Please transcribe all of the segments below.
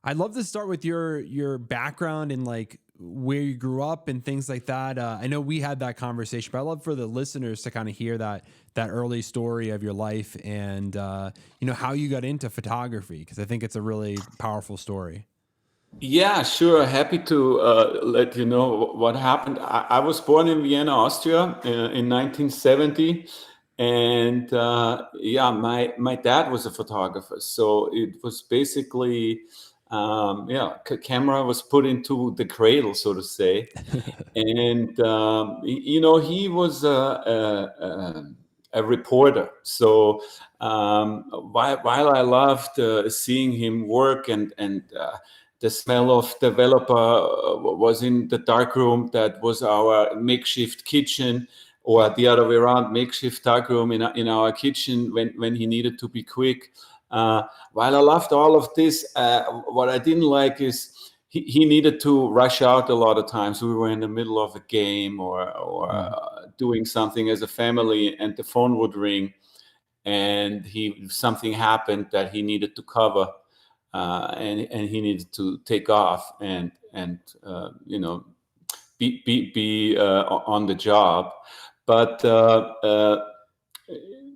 I'd love to start with your background and like where you grew up and things like that. I know we had that conversation, but I'd love for the listeners to kind of hear that early story of your life and how you got into photography, because I think it's a really powerful story. Yeah, sure. Happy to let you know what happened. I was born in Vienna, Austria, in 1970, and yeah, my dad was a photographer, so it was basically yeah, camera was put into the cradle, so to say, and he was a reporter. So while I loved seeing him work and the smell of developer was in the dark room that was our makeshift kitchen, or the other way around, makeshift dark room in our kitchen when he needed to be quick. While I loved all of this, what I didn't like is he needed to rush out a lot of times. We were in the middle of a game or doing something as a family, and the phone would ring, and something happened that he needed to cover, and he needed to take off and be on the job. But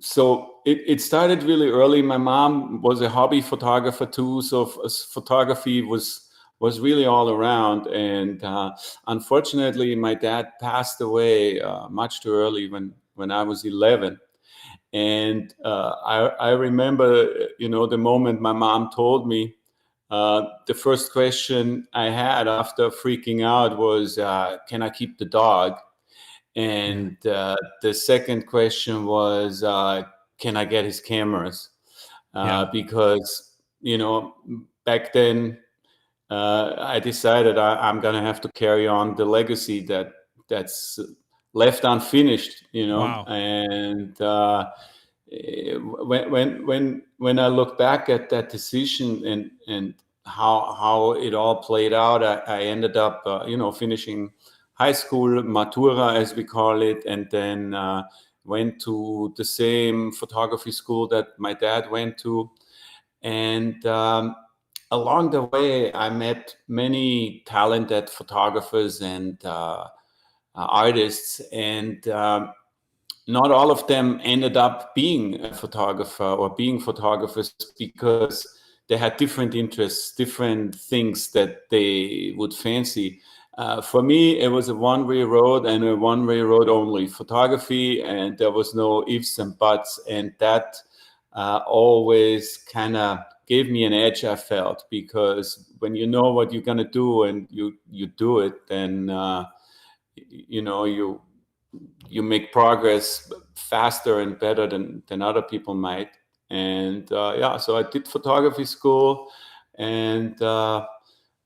so it started really early. My mom was a hobby photographer too, so photography was really all around. And unfortunately, my dad passed away much too early when I was 11. And I remember, the moment my mom told me, the first question I had after freaking out was, "Can I keep the dog?" Yeah. And the second question was, "Can I get his cameras?" Yeah. Because back then I decided I'm gonna have to carry on the legacy that's left unfinished, Wow. and when I look back at that decision and how it all played out, I ended up finishing high school, matura as we call it, and then went to the same photography school that my dad went to. And along the way, I met many talented photographers and artists, and not all of them ended up being a photographer or being photographers, because they had different interests, different things that they would fancy. For me, it was a one-way road, and a one-way road only, photography, and there was no ifs and buts. And that always kind of gave me an edge, I felt, because when you know what you're going to do and you do it, then you make progress faster and better than other people might. And yeah, so I did photography school, and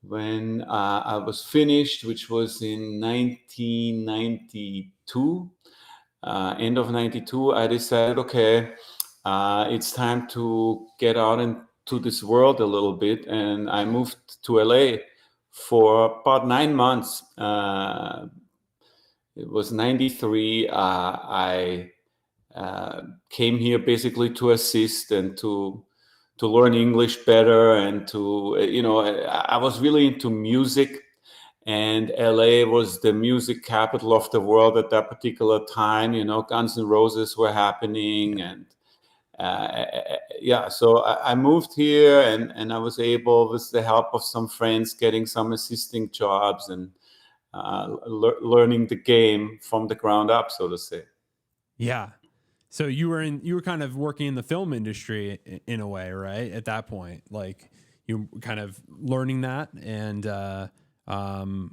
when I was finished, which was in 1992, end of 92, I decided, okay, it's time to get out into this world a little bit. And I moved to LA for about 9 months. It was 93. I came here basically to assist and to learn English better, and to I was really into music, and LA was the music capital of the world at that particular time. Guns N' Roses were happening, and yeah, so I moved here, and I was able, with the help of some friends, getting some assisting jobs and learning the game from the ground up, so to say. Yeah. So you were kind of working in the film industry in a way, right? At that point, like you were kind of learning that, and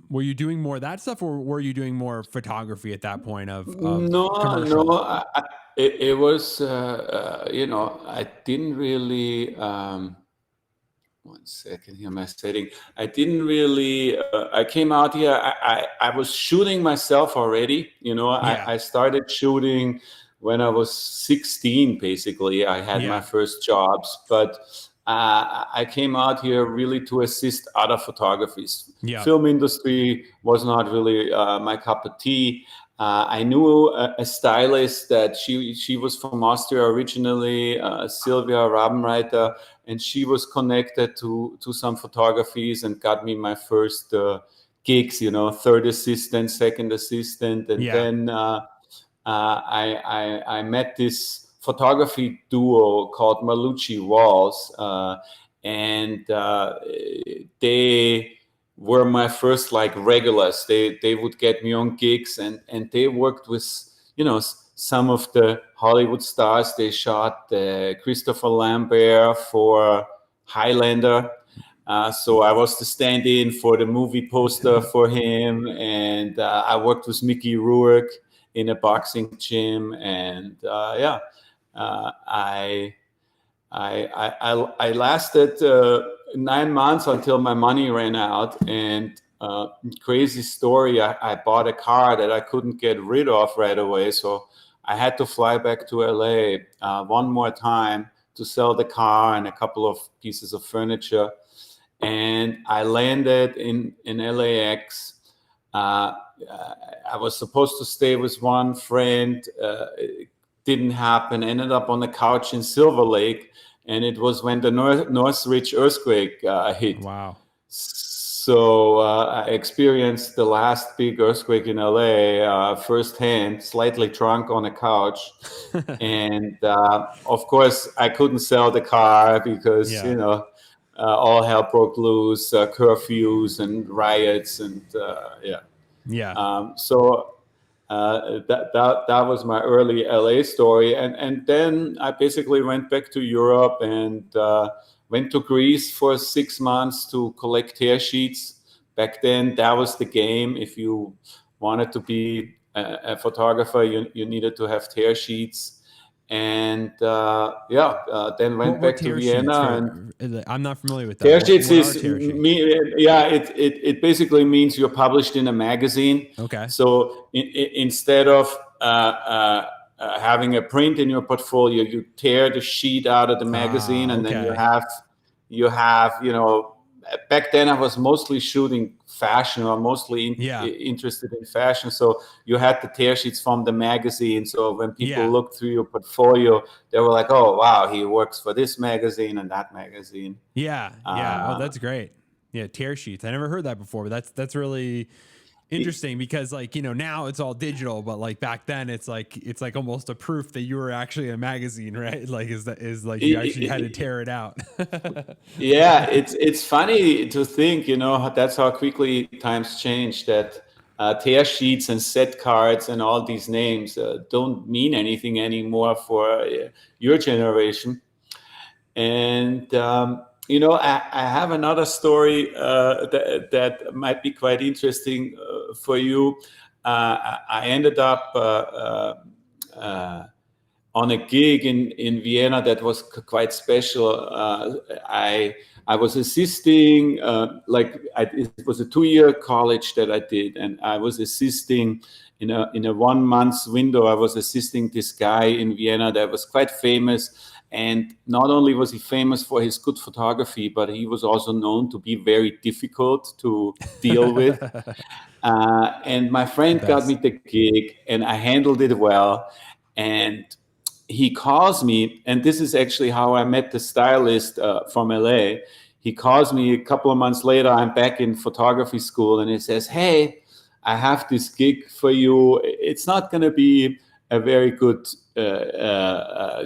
were you doing more of that stuff, or were you doing more photography at that point of No, no, commercial? it was, I didn't really, one second here, my setting. I didn't really, I came out here, I was shooting myself already. Yeah. I started shooting when I was 16, basically. I had my Yeah. first jobs, but I came out here really to assist other photographies. Yeah. Film industry was not really my cup of tea. I knew a stylist that she was from Austria originally, Sylvia Rabenreiter, and she was connected to some photographies and got me my first gigs, third assistant, second assistant. And then I met this photography duo called Malucci Walls, and they were my first like regulars. They would get me on gigs, and they worked with some of the Hollywood stars. They shot Christopher Lambert for Highlander. So I was the stand-in for the movie poster for him, and I worked with Mickey Rourke in a boxing gym, and I lasted 9 months until my money ran out. And crazy story, I bought a car that I couldn't get rid of right away, so I had to fly back to LA one more time to sell the car and a couple of pieces of furniture. And I landed in LAX. I was supposed to stay with one friend. It didn't happen. Ended up on the couch in Silver Lake, and it was when the Northridge earthquake hit. Wow. So I experienced the last big earthquake in LA firsthand, slightly drunk on a couch. And of course, I couldn't sell the car because, all hell broke loose, curfews and riots, and so that was my early LA story, and then I basically went back to Europe and went to Greece for 6 months to collect tear sheets. Back then, that was the game. If you wanted to be a photographer, you needed to have tear sheets. And then went back to Vienna. I'm not familiar with that. Tear sheets it basically means you're published in a magazine. Okay. So instead of having a print in your portfolio, you tear the sheet out of the magazine, and then you have back then I was mostly shooting fashion, or mostly interested in fashion. So you had the tear sheets from the magazine. So when people looked through your portfolio, they were like, "Oh, wow, he works for this magazine and that magazine." Yeah. Oh, that's great. Yeah, tear sheets. I never heard that before, but that's really interesting, because now it's all digital, but like back then it's like almost a proof that you were actually a magazine, right? Like you actually had to tear it out. Yeah, it's funny to think, that's how quickly times change, that tear sheets and set cards and all these names don't mean anything anymore for your generation. And I have another story that might be quite interesting for you. I ended up on a gig in Vienna that was quite special. I was assisting, it was a 2-year college that I did, and I was assisting in a 1 month window. I was assisting this guy in Vienna that was quite famous. And not only was he famous for his good photography, but he was also known to be very difficult to deal with. And my friend got me the gig, and I handled it well. And he calls me, and this is actually how I met the stylist from LA. He calls me a couple of months later. I'm back in photography school, and he says, "Hey, I have this gig for you. It's not going to be a very good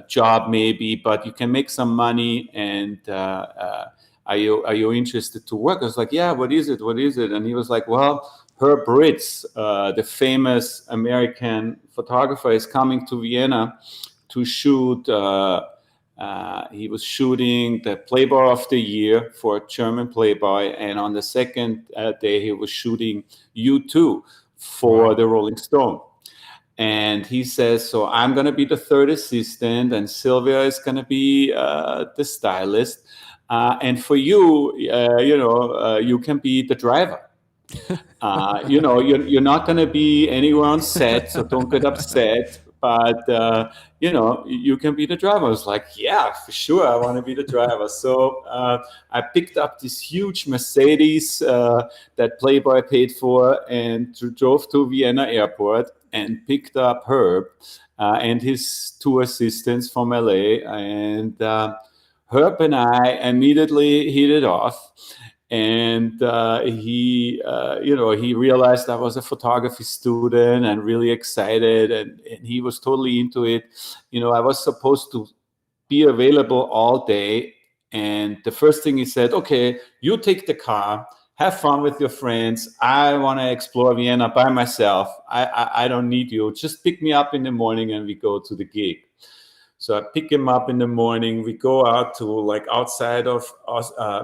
job, maybe, but you can make some money. And are you interested to work?" I was like, "Yeah, what is it? What is it?" And he was like, "Well, Herb Ritz, the famous American photographer, is coming to Vienna to shoot." He was shooting the Playboy of the Year for German Playboy, and on the second day he was shooting U2 for the Rolling Stone. And he says, "So I'm going to be the third assistant, and Sylvia is going to be the stylist. And for you, you can be the driver. You're not going to be anywhere on set, so don't get upset. But you can be the driver." I was like, "Yeah, for sure, I want to be the driver." So I picked up this huge Mercedes that Playboy paid for, and drove to Vienna airport. and picked up Herb and his two assistants from LA. And Herb and I immediately hit it off. And he realized I was a photography student and really excited, and he was totally into it. I was supposed to be available all day. And the first thing he said, okay, you take the car, have fun with your friends. I want to explore Vienna by myself. I don't need you. Just pick me up in the morning and we go to the gig. So I pick him up in the morning. We go out to like outside of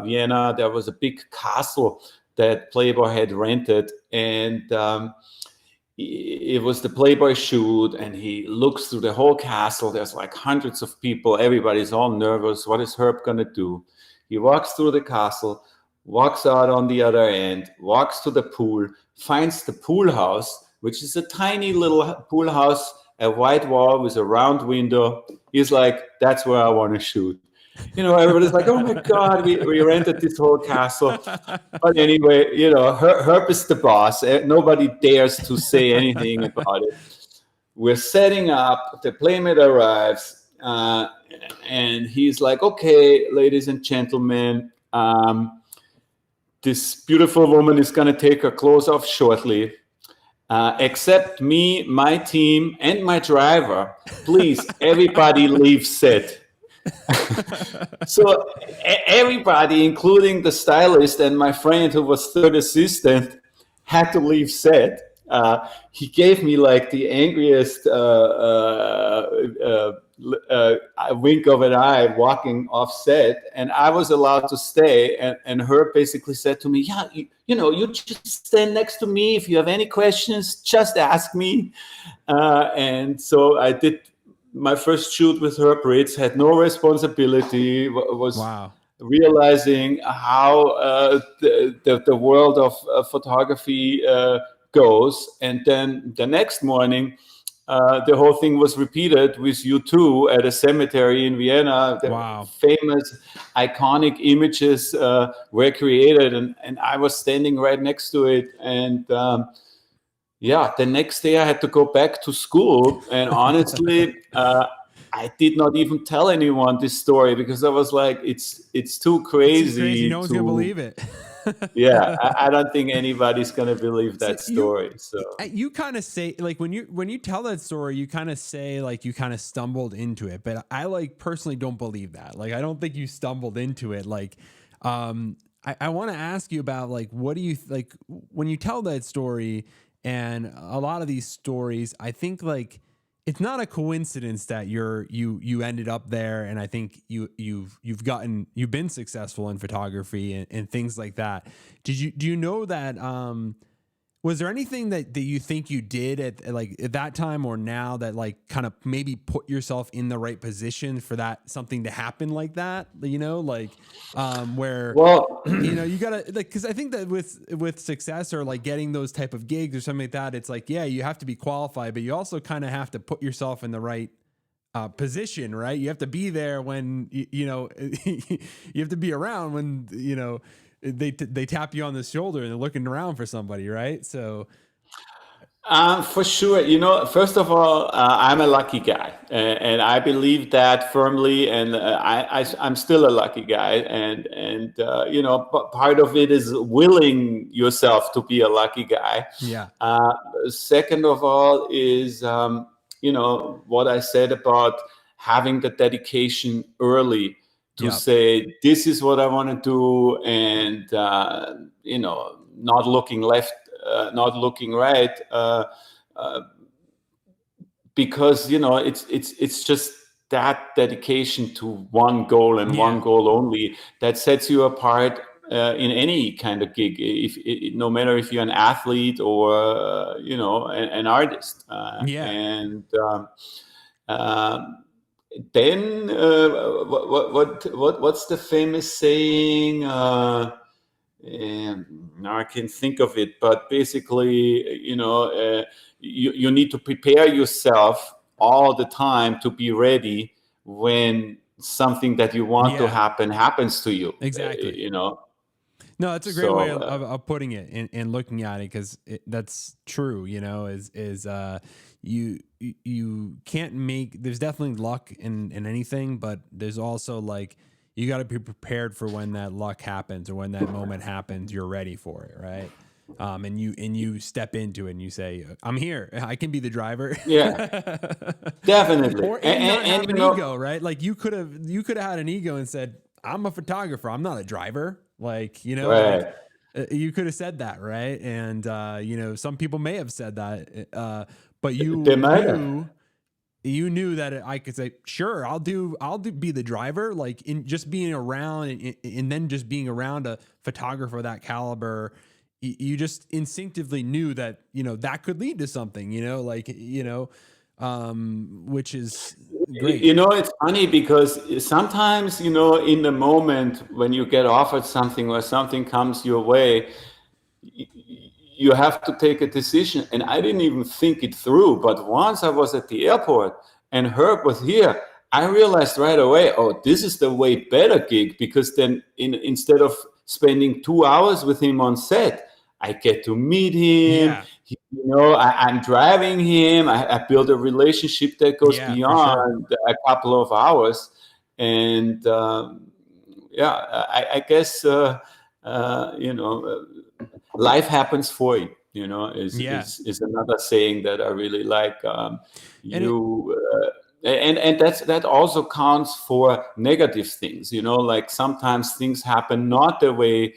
Vienna. There was a big castle that Playboy had rented. And it was the Playboy shoot, and he looks through the whole castle. There's like hundreds of people. Everybody's all nervous. What is Herb going to do? He walks through the castle, walks out on the other end, walks to the pool, finds the pool house, which is a tiny little pool house, a white wall with a round window. He's like, that's where I want to shoot. Everybody's like, oh my God, we rented this whole castle. But anyway, Herb is the boss. Nobody dares to say anything about it. We're setting up, the playmate arrives, and he's like, okay, ladies and gentlemen, this beautiful woman is going to take her clothes off shortly. Except me, my team, and my driver. Please, everybody leave set. So everybody, including the stylist and my friend who was third assistant, had to leave set. He gave me like the angriest wink of an eye walking off set, and I was allowed to stay. And Herb basically said to me, yeah, you just stand next to me. If you have any questions, just ask me. And so I did my first shoot with Herb Ritz, had no responsibility, was realizing how the world of photography goes. And then the next morning, the whole thing was repeated with U2 at a cemetery in Vienna. The famous, iconic images were created, and I was standing right next to it. And the next day I had to go back to school. And honestly, I did not even tell anyone this story because I was like, it's too crazy. No one's going to believe it. Yeah, I don't think anybody's going to believe that story. So you kind of say, like, when you tell that story, you kind of say like you kind of stumbled into it, but I like personally don't believe that. Like, I don't think you stumbled into it. Like, I want to ask you about like, what do you like when you tell that story? And a lot of these stories, I think like it's not a coincidence that you ended up there, and I think you've been successful in photography and things like that. Do you know that was there anything that you think you did at that time or now that like kind of maybe put yourself in the right position for that something to happen like that, where you gotta like, because I think that with success or like getting those type of gigs or something like that, it's like, yeah, you have to be qualified, but you also kind of have to put yourself in the right position, right? You have to be there when you have to be around when they tap you on the shoulder and they're looking around for somebody, right? So for sure, first of all, I'm a lucky guy, and I believe that firmly, and I'm still a lucky guy, and part of it is willing yourself to be a lucky guy. Yeah. Second of all is what I said about having the dedication early to say, this is what I want to do, and not looking left, not looking right, because it's just that dedication to one goal and one goal only that sets you apart in any kind of gig, no matter if you're an athlete or an artist. And then what's the famous saying? Now I can't think of it, but basically, you need to prepare yourself all the time to be ready when something that you want to happen happens to you. Exactly. No, it's a great way So of putting it and looking at it, because that's true. You know, you can't make. There's definitely luck in anything, but there's also like you got to be prepared for when that luck happens or when that moment happens. You're ready for it, right? And you step into it and you say, "I'm here. I can be the driver." yeah, definitely. Or and not have You an know, ego, right? Like you could have had an ego and said, "I'm a photographer. I'm not a driver." Like, you know, like right. you could have said that, right? And you know, some people may have said that, but They might have. you knew that I could say, sure, be the driver. Like in just being around and then just being around a photographer of that caliber, you just instinctively knew that, you know, that could lead to something, you know, like, you know, which is great. You know, it's funny because sometimes, you know, in the moment when you get offered something or something comes your way, you have to take a decision. And I didn't even think it through. But once I was at the airport and Herb was here, I realized right away, oh, this is the way better gig, because then instead of spending 2 hours with him on set, I get to meet him. Yeah. You know, I'm driving him. I build a relationship that goes Yeah, for sure. beyond a couple of hours. And yeah, I guess, you know, life happens for you. You know, Yeah. is another saying that I really like. And it, You and that also counts for negative things. You know, like sometimes things happen not the way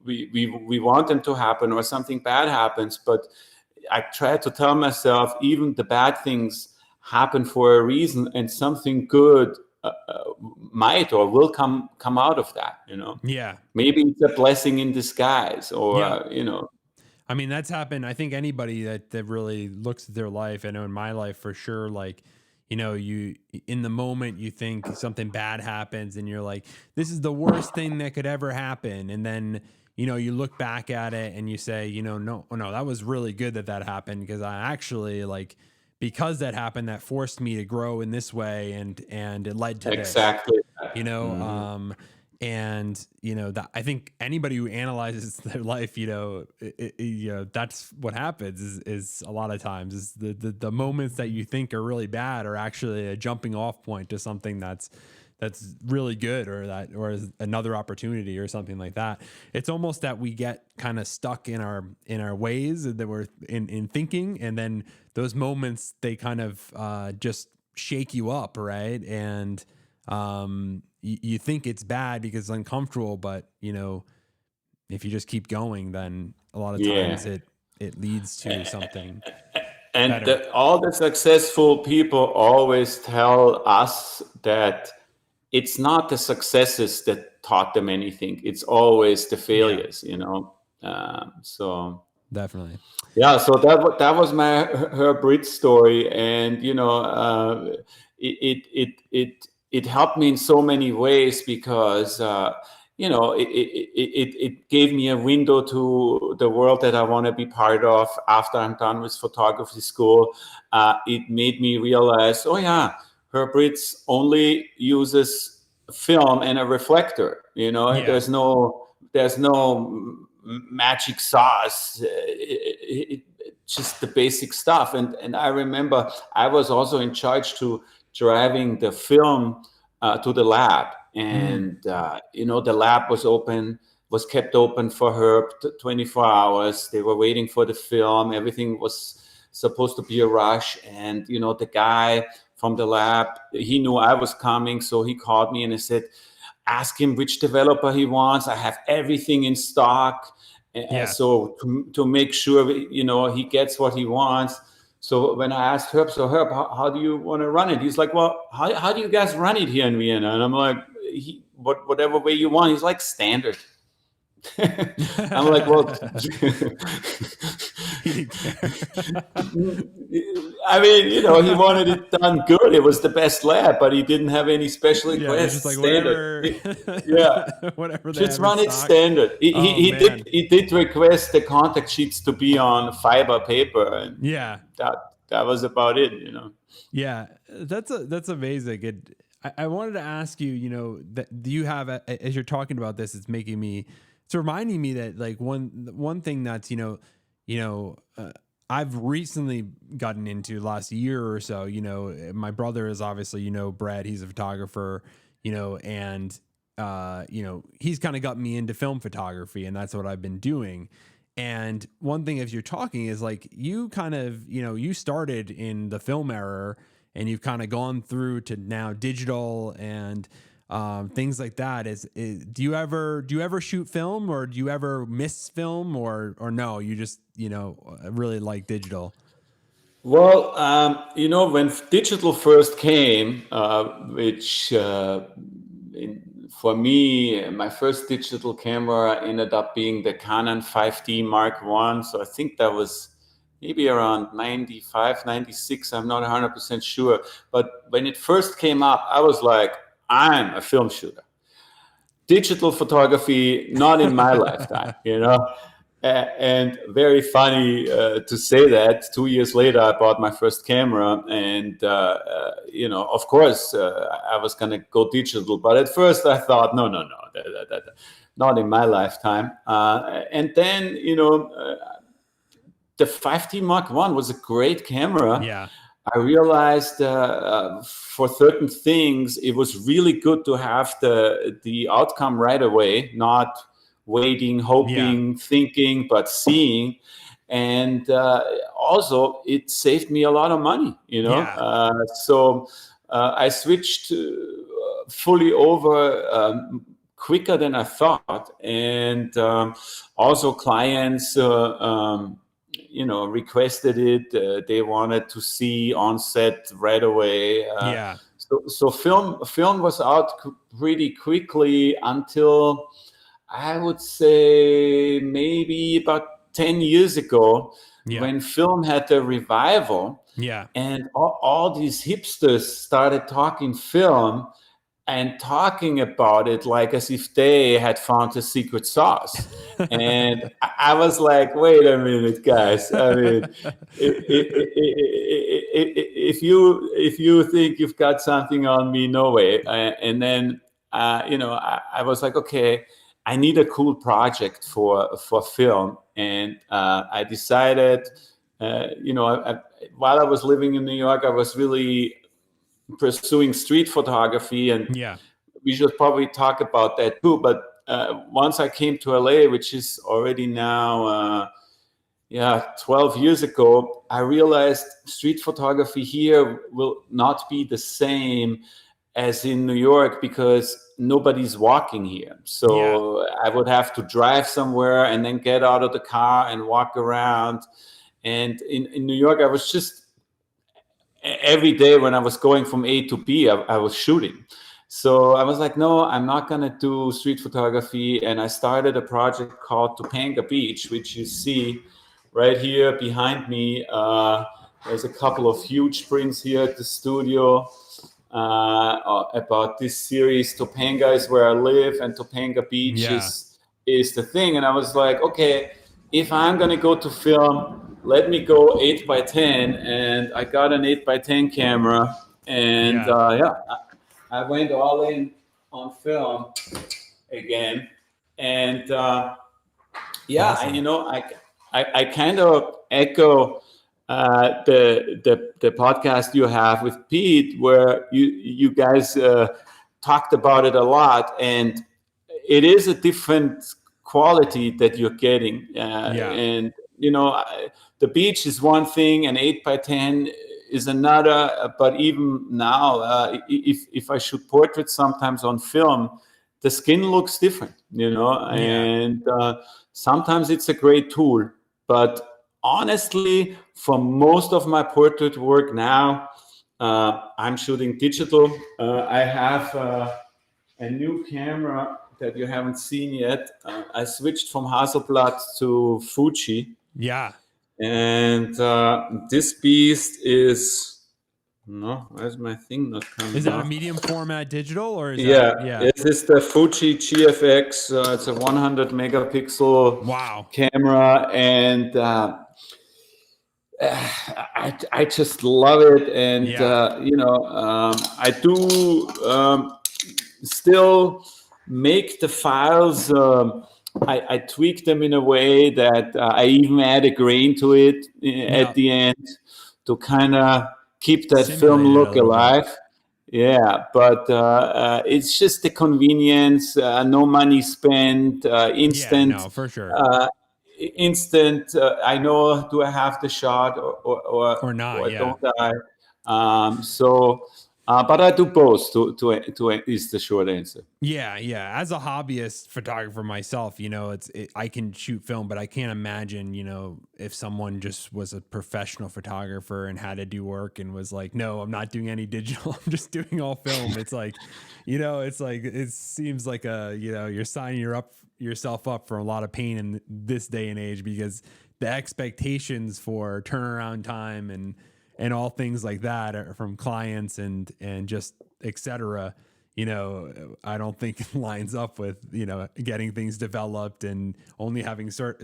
we want them to happen, or something bad happens. But I try to tell myself even the bad things happen for a reason, and something good might or will come out of that. You know, yeah. maybe it's a blessing in disguise, or Yeah. you know. I mean, that's happened. I think anybody that really looks at their life, I know in my life for sure, like, you know, you in the moment you think something bad happens and you're like, this is the worst thing that could ever happen. And then, you know, you look back at it and you say, you know, no, that was really good that happened, because I actually like, because that happened, that forced me to grow in this way, and it led to this, Exactly. you know. Mhm. And you know that I think anybody who analyzes their life, you know, you know, that's what happens is a lot of times is the moments that you think are really bad are actually a jumping off point to something that's really good, or is another opportunity or something like that. It's almost that we get kind of stuck in our ways that we're in thinking, and then those moments, they kind of just shake you up, right? And you think it's bad because it's uncomfortable, but you know, if you just keep going, then a lot of times Yeah. it leads to something And better. all the successful people always tell us that it's not the successes that taught them anything. It's always the Yeah, failures, you know. So definitely. yeah, so that was my her Brit story, and you know, it helped me in so many ways, because you know, it gave me a window to the world that I want to be part of after I'm done with photography school. It made me realize, oh yeah, her Brits only uses film and a reflector. You know, Yeah, there's no magic sauce. Just the basic stuff. And I remember I was also in charge to driving the film to the lab, mm, and you know, the lab was kept open for her 24 hours. They were waiting for the film. Everything was supposed to be a rush, and you know, the guy from the lab, he knew I was coming, so he called me and he said, ask him which developer he wants. I have everything in stock. yeah. So to make sure, you know, he gets what he wants. So when I asked Herb, so Herb, how do you want to run it? He's like, well, how do you guys run it here in Vienna? And I'm like, whatever way you want. He's like, standard. I'm like, well, He didn't care. I mean, you know, he wanted it done good. It was the best lab, but he didn't have any special Yeah, it's just requests. like Standard. whatever, Yeah, whatever they just have in run it stock. standard. Oh man, He did request the contact sheets to be on fiber paper, and yeah, that was about it. You know. yeah. That's amazing. I wanted to ask you, you know, that do you have, as you're talking about this, it's reminding me that like one thing that's, I've recently gotten into last year or so, my brother is obviously, Brad, he's a photographer, and, he's kind of got me into film photography, and that's what I've been doing. And one thing, as you're talking, is like you kind of, you started in the film era and you've kind of gone through to now digital and things like that. Do you ever shoot film, or do you ever miss film, or no? You just really like digital. Well, when digital first came, which for me, my first digital camera ended up being the Canon 5D Mark I. So I think that was maybe around 95, 96. I'm not 100% sure. But when it first came up, I was like, I'm a film shooter. Digital photography, not in my lifetime, And very funny to say that 2 years later, I bought my first camera, and of course, I was gonna go digital. But at first, I thought, no, not in my lifetime. And then, the 5D Mark I was a great camera. Yeah. I realized for certain things, it was really good to have the outcome right away, not waiting, hoping, thinking, but seeing. And also, it saved me a lot of money, So I switched fully over quicker than I thought. And also clients requested it. They wanted to see on set right away. So film was out pretty quickly until I would say maybe about 10 years ago, when film had a revival. And all these hipsters started talking film and talking about it like as if they had found the secret sauce. And I was like, wait a minute, guys. I mean, if you think you've got something on me, no way. And then, I was like, okay, I need a cool project for film. And I decided, while I was living in New York, I was really pursuing street photography, and we should probably talk about that too. But once I came to LA, which is already now 12 years ago, I realized street photography here will not be the same as in New York, because nobody's walking here. So I would have to drive somewhere and then get out of the car and walk around. And in New York, I was just every day when I was going from A to B, I was shooting. So I was like, no, I'm not going to do street photography. And I started a project called Topanga Beach, which you see right here behind me. There's a couple of huge prints here at the studio about this series. Topanga is where I live, and Topanga Beach is the thing. And I was like, okay, if I'm going to go to film, let me go 8x10, and I got an 8x10 camera, and I went all in on film again, and awesome. I kind of echo the podcast you have with Pete, where you guys talked about it a lot, and it is a different quality that you're getting, and the beach is one thing, and 8x10 is another. But even now, if I shoot portraits sometimes on film, the skin looks different, and sometimes it's a great tool. But honestly, for most of my portrait work now, I'm shooting digital. I have a new camera that you haven't seen yet. I switched from Hasselblad to Fuji. And this beast is, where's my thing not coming? Is that a medium format digital, or is this is the Fuji GFX. It's a 100 megapixel camera, and I just love it, and Yeah. I do still make the files. I tweak them in a way that I even add a grain to it at Yeah. the end to kind of keep that film Simulate it a look little bit. alive. Yeah, but it's just the convenience, no money spent, Yeah, instant, no, for sure. uh, instant. I know, do I have the shot Or not, or yeah. don't I? But I do both. To is the short answer. Yeah, yeah. As a hobbyist photographer myself, I can shoot film, but I can't imagine, if someone just was a professional photographer and had to do work and was like, no, I'm not doing any digital. I'm just doing all film. It's like, it seems like you're signing yourself up for a lot of pain in this day and age, because the expectations for turnaround time and all things like that from clients and just et cetera, I don't think it lines up with, getting things developed and only having so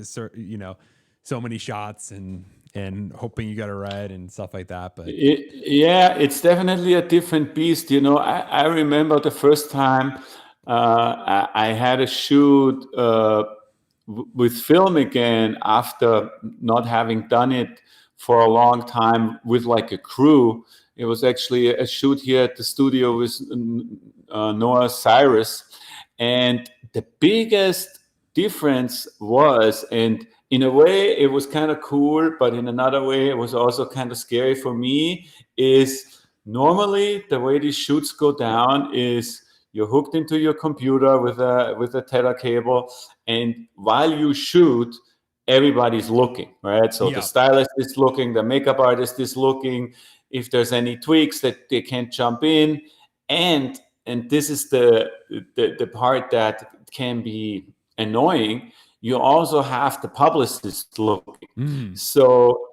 many shots and hoping you got it right and stuff like that. But Yeah, it's definitely a different beast. I remember the first time I had a shoot with film again after not having done it for a long time with like a crew. It was actually a shoot here at the studio with Noah Cyrus. And the biggest difference was, and in a way it was kind of cool, but in another way it was also kind of scary for me, is normally the way these shoots go down is you're hooked into your computer with a tether cable, and while you shoot, everybody's looking, right? So the yeah, stylist is looking, the makeup artist is looking, if there's any tweaks that they can't jump in, and this is the part that can be annoying. You also have the publicist looking. mm, So,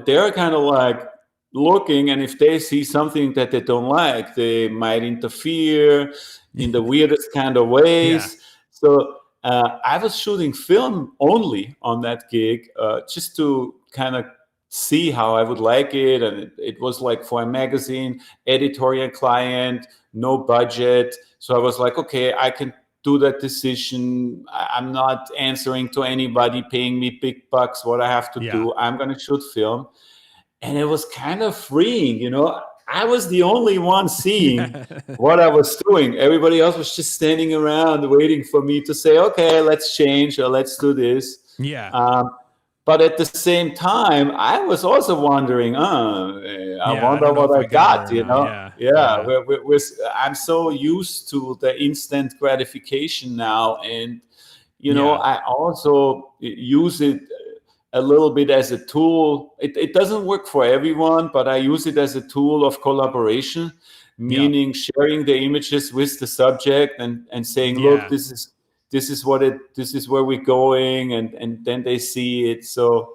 they're kind of like looking, and if they see something that they don't like, they might interfere in the weirdest kind of yeah, ways. So, I was shooting film only on that gig, just to kind of see how I would like it. And it was like for a magazine, editorial client, no budget. So I was like, okay, I can do that decision. I'm not answering to anybody paying me big bucks what I have to yeah. do. I'm going to shoot film. And it was kind of freeing. I was the only one seeing what I was doing. Everybody else was just standing around waiting for me to say, okay, let's change or let's do this. Yeah, But at the same time, I was also wondering, I yeah. I wonder don't know what if I I got it or got. not. Yeah, Yeah, yeah, I'm so used to the instant gratification now. And, yeah, I also use it a little bit as a tool. It doesn't work for everyone, but I use it as a tool of collaboration, yeah, meaning sharing the images with the subject and saying, look, yeah. this is where we're going, and then they see it. So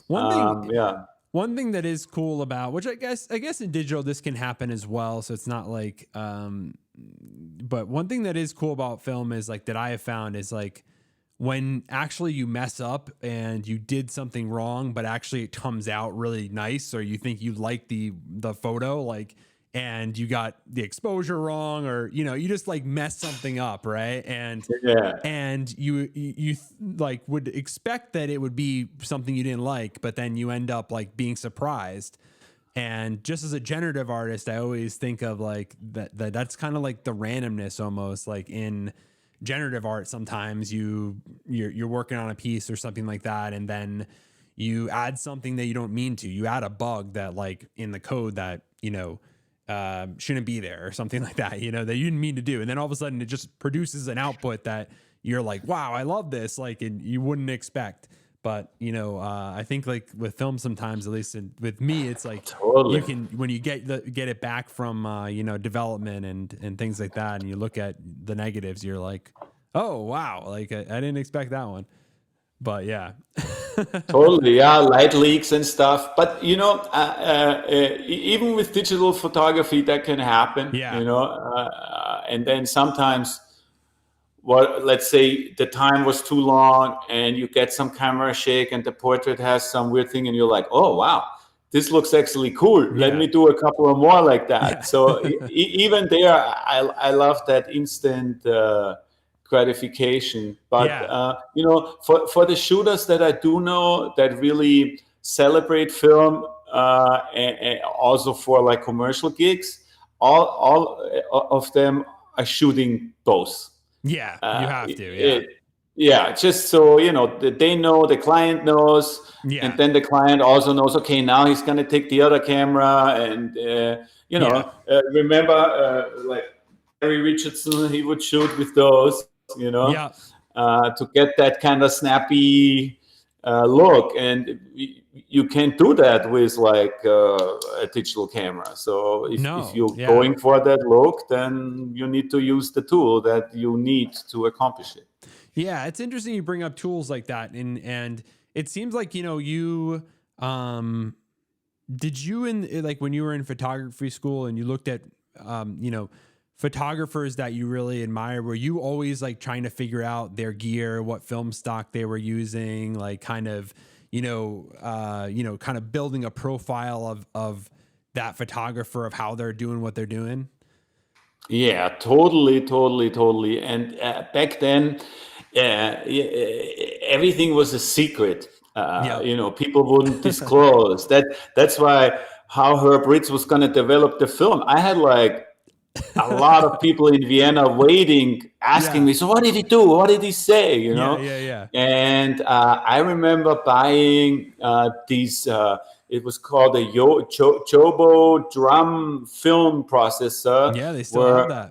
One thing yeah. One thing that is cool about, which I guess in digital this can happen as well, so it's not like but one thing that is cool about film is like that I have found is like when actually you mess up and you did something wrong, but actually it comes out really nice, or you think you like the photo, like, and you got the exposure wrong, or you just like mess something up, right? Yeah. And you like would expect that it would be something you didn't like, but then you end up like being surprised. And just as a generative artist, I always think of like that's kind of like the randomness almost, like in generative art. Sometimes you're working on a piece or something like that, and then you add something that you don't mean to. You add a bug that like in the code that shouldn't be there or something like that, that you didn't mean to do, and then all of a sudden it just produces an output that you're like, wow, I love this, like, and you wouldn't expect. But I think like with film, sometimes, at least with me, it's like you Totally. can, when you get it back from development and things like that, and you look at the negatives, you're like, oh wow, like I didn't expect that one. But yeah, Totally, yeah, light leaks and stuff. But even with digital photography, that can happen. yeah, And then sometimes what, let's say the time was too long and you get some camera shake and the portrait has some weird thing and you're like, oh wow, this looks actually cool, let me do a couple of more like that. Yeah. So even there, I love that instant gratification. But Yeah. for the shooters that I do know that really celebrate film, and also for like commercial gigs, all of them are shooting both. Yeah. You have to. Yeah. It, yeah, just so they know, the client knows, and Yeah. then the client also knows. Okay, now he's going to take the other camera, and Yeah. remember, like Barry Richardson, he would shoot with those, Yeah. to get that kind of snappy look, and you can't do that with like a digital camera. So if No. you're Yeah. going for that look, then you need to use the tool that you need to accomplish it. Yeah, it's interesting you bring up tools like that, and it seems like you did you in like when you were in photography school and you looked at photographers that you really admire, were you always like trying to figure out their gear, what film stock they were using, like kind of kind of building a profile of that photographer, of how they're doing what they're doing? Yeah, totally. And back then, everything was a secret. Yeah. People wouldn't disclose that. That's why how Herb Ritz was going to develop the film. I had like a lot of people in Vienna waiting, asking me, so what did he do? What did he say? Yeah. And I remember buying these. It was called a Jobo drum film processor, Yeah, they still have where that.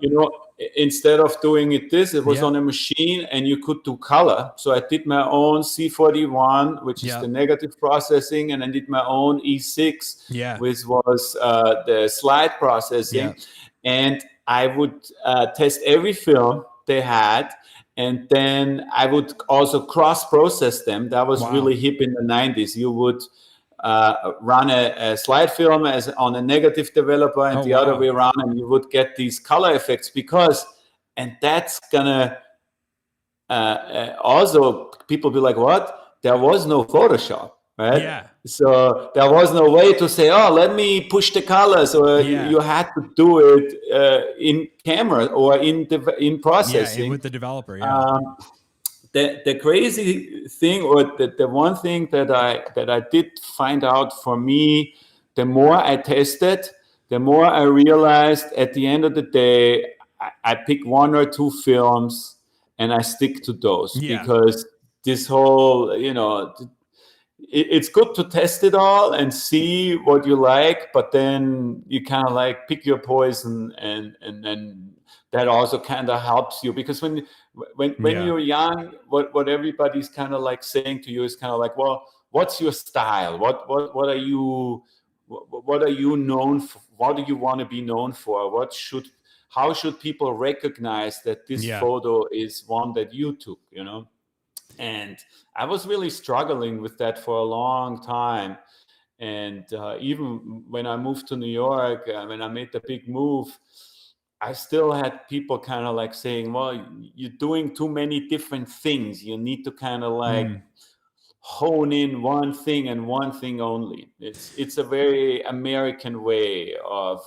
instead of doing it was Yeah. on a machine and you could do color. So I did my own C41, which is Yeah. the negative processing, and I did my own E6, Yeah. which was the slide processing. Yeah. And I would test every film they had, and then I would also cross-process them. That was Wow. really hip in the 90s. You would run a slide film as on a negative developer and Oh, the other wow. way around, and you would get these color effects and that's gonna also people be like, what? There was no Photoshop, right? Yeah. So there was no way to say, oh, let me push the colors, or Yeah. you had to do it in camera or in Yeah. processing. With the developer. Yeah. The crazy thing, or the one thing that I did find out for me, the more I tested, the more I realized at the end of the day, I pick one or two films and I stick to those, Yeah. because this whole, it's good to test it all and see what you like, but then you kind of like pick your poison, and then that also kind of helps you, because when Yeah. you're young, what everybody's kind of like saying to you is kind of like, well, what's your style? What are you, what are you known for? What do you want to be known for? How should people recognize that this Yeah. photo is one that you took? And I was really struggling with that for a long time. And even when I moved to New York, when I made the big move, I still had people kind of like saying, well, you're doing too many different things. You need to kind of like Mm. hone in one thing and one thing only. It's a very American way of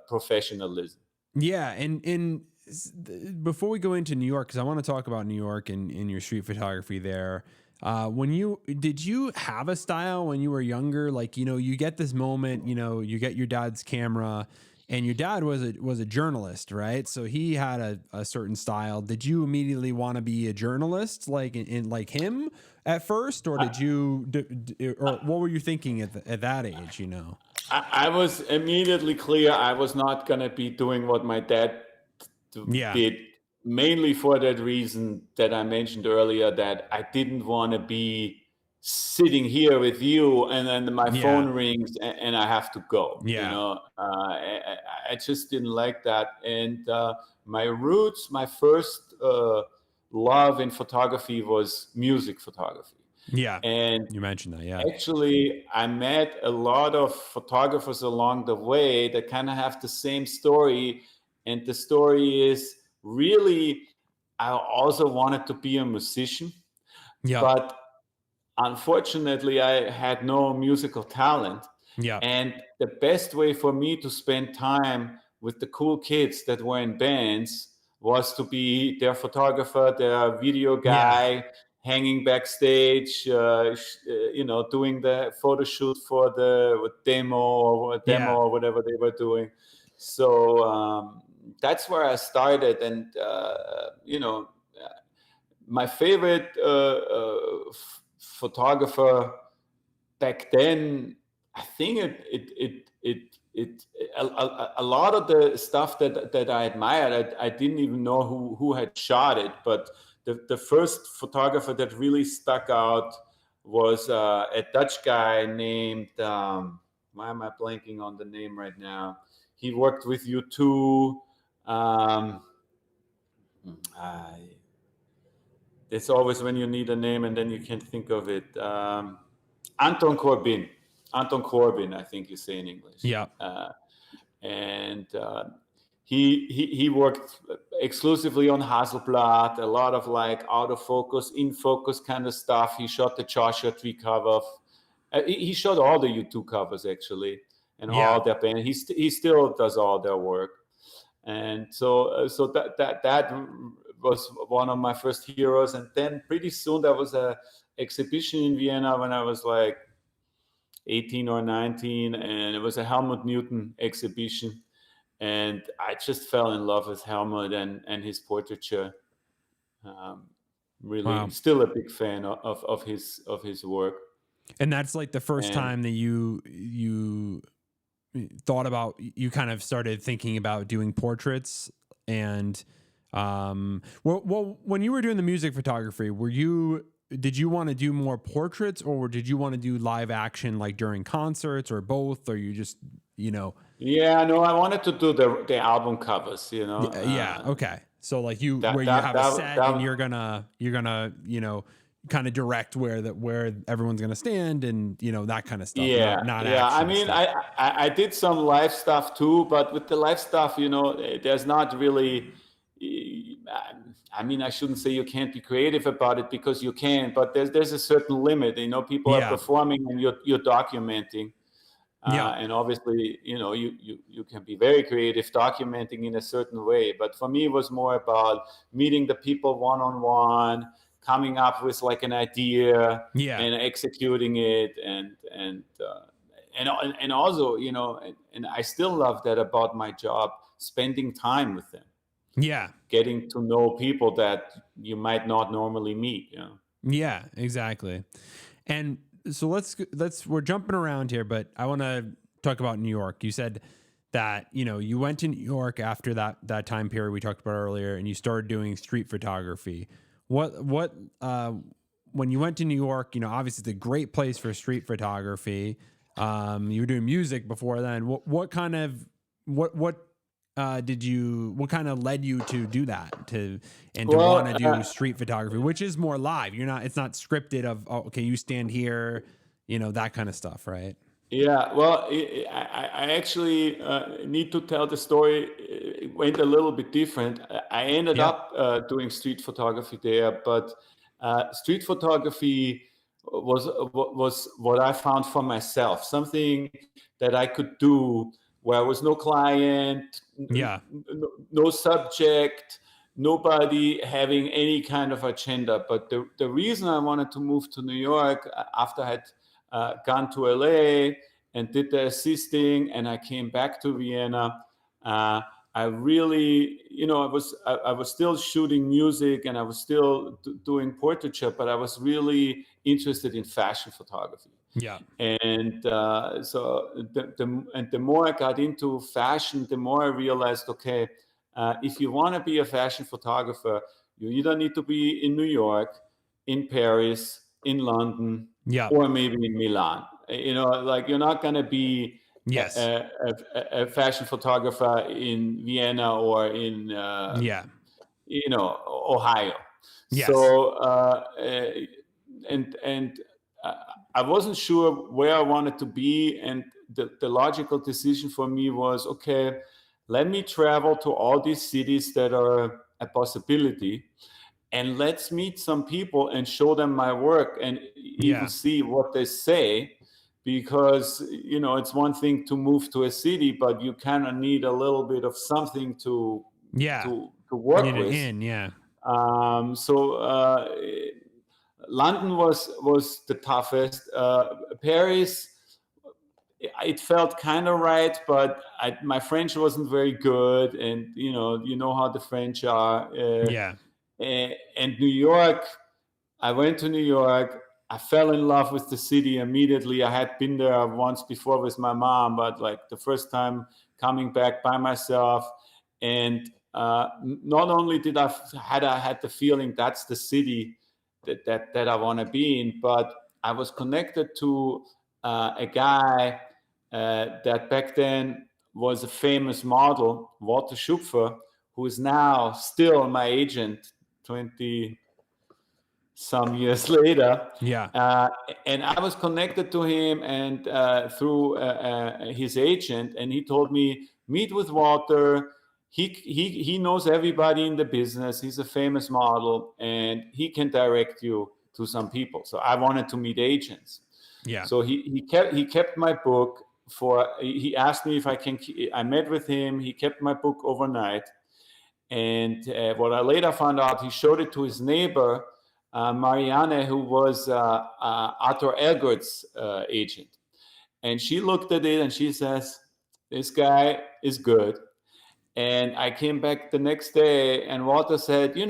professionalism. Yeah. And before we go into New York, because I want to talk about New York and in your street photography there. Did you have a style when you were younger? Like, you get this moment, you get your dad's camera, and your dad was a journalist, right? So he had a certain style. Did you immediately want to be a journalist, like in like him at first, or did you, or what were you thinking at that age? I was immediately clear I was not going to be doing what my dad Yeah. did, mainly for that reason that I mentioned earlier, that I didn't want to be sitting here with you and then my Yeah. phone rings and I have to go. Yeah. I just didn't like that. And my roots, my first love in photography was music photography. Yeah. And You mentioned that. Yeah. actually, I met a lot of photographers along the way that kind of have the same story. And the story is really, I also wanted to be a musician, Yeah. but unfortunately, I had no musical talent. Yeah. And the best way for me to spend time with the cool kids that were in bands was to be their photographer, their video Yeah. guy, hanging backstage, doing the photo shoot for the demo Yeah. or whatever they were doing. So that's where I started, and my favorite photographer back then, I think a lot of the stuff that I admired, I didn't even know who had shot it, but the first photographer that really stuck out was a Dutch guy named why am I blanking on the name right now? He worked with you too. It's always when you need a name and then you can't think of it. Anton Corbin. Anton Corbin, I think you say in English. Yeah. And he worked exclusively on Hasselblad, a lot of like out of focus, in focus kind of stuff. He shot the Joshua Tree cover. He shot all the U2 covers actually, and Yeah. all their band. He still does all their work. And so that was one of my first heroes. And then pretty soon there was a exhibition in Vienna when I was like 18 or 19, and it was a Helmut Newton exhibition, and I just fell in love with Helmut and his portraiture. Really, Wow. still a big fan of his work. And that's like the first And time that you thought about, you kind of started thinking about doing portraits. And well, when you were doing the music photography, did you want to do more portraits, or did you want to do live action like during concerts, or both, or you just, yeah, no, I wanted to do the album covers, yeah. Okay. So like you that have a set that and you're gonna, kind of direct where everyone's gonna stand, and that kind of stuff. Yeah, not yeah. I action mean, stuff. I did some live stuff too, but with the live stuff, there's not really. I mean, I shouldn't say you can't be creative about it, because you can, but there's a certain limit. People are Yeah. performing and you're documenting, Yeah. and obviously, you can be very creative documenting in a certain way. But for me, it was more about meeting the people one on one, coming up with like an idea Yeah. and executing it, and also, and I still love that about my job, spending time with them, Yeah. getting to know people that you might not normally meet. Yeah, exactly. And so we're jumping around here, but I want to talk about New York. You said that, you went to New York after that time period we talked about earlier, and you started doing street photography. When you went to New York, obviously it's a great place for street photography. You were doing music before then. What kind of led you to do that, to want to do street photography, which is more live? It's not scripted of, oh, okay, you stand here, that kind of stuff, right? Yeah, well, I actually need to tell the story. It went a little bit different. I ended Yeah. up doing street photography there, but street photography was what I found for myself, something that I could do where there was no client, Yeah. no subject, nobody having any kind of agenda. But the reason I wanted to move to New York after I had gone to LA and did the assisting, and I came back to Vienna. I really, I was still shooting music, and I was still doing portraiture, but I was really interested in fashion photography. Yeah. And so the more I got into fashion, the more I realized, okay, if you want to be a fashion photographer, you either need to be in New York, in Paris, in London, Yeah. or maybe in Milan. Like you're not going to be Yes. a fashion photographer in Vienna or in Yeah. Ohio. Yes. So and I wasn't sure where I wanted to be, and the logical decision for me was, okay, let me travel to all these cities that are a possibility, and let's meet some people and show them my work and even see what they say. Because, it's one thing to move to a city, but you kind of need a little bit of something to work with. So London was the toughest. Paris, it felt kind of right, but my French wasn't very good, and you know how the French are. And New York, I went to New York. I fell in love with the city immediately. I had been there once before with my mom, but like the first time coming back by myself, and not only did I had the feeling that's the city that I want to be in, but I was connected to a guy that back then was a famous model, Walter Schupfer, who is now still my agent 20 some years later. And I was connected to him and through his agent, and he told me, meet with Walter. He knows everybody in the business. He's a famous model, and he can direct you to some people. So I wanted to meet agents. So he kept my book he asked me if I met with him. He kept my book overnight. And what I later found out, he showed it to his neighbor, Marianne, who was Arthur Elgood's agent. And she looked at it and she says, this guy is good. And I came back the next day and Walter said, it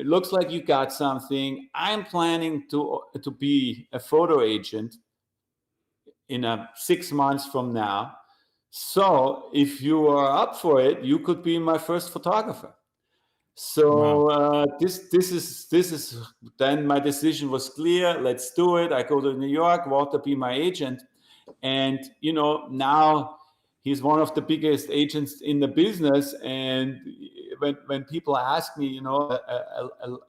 looks like you got something. I'm planning to be a photo agent in 6 months from now. So if you are up for it, you could be my first photographer. So this is then my decision was clear. Let's do it. I go to New York, Walter be my agent. And, now he's one of the biggest agents in the business. And when people ask me, a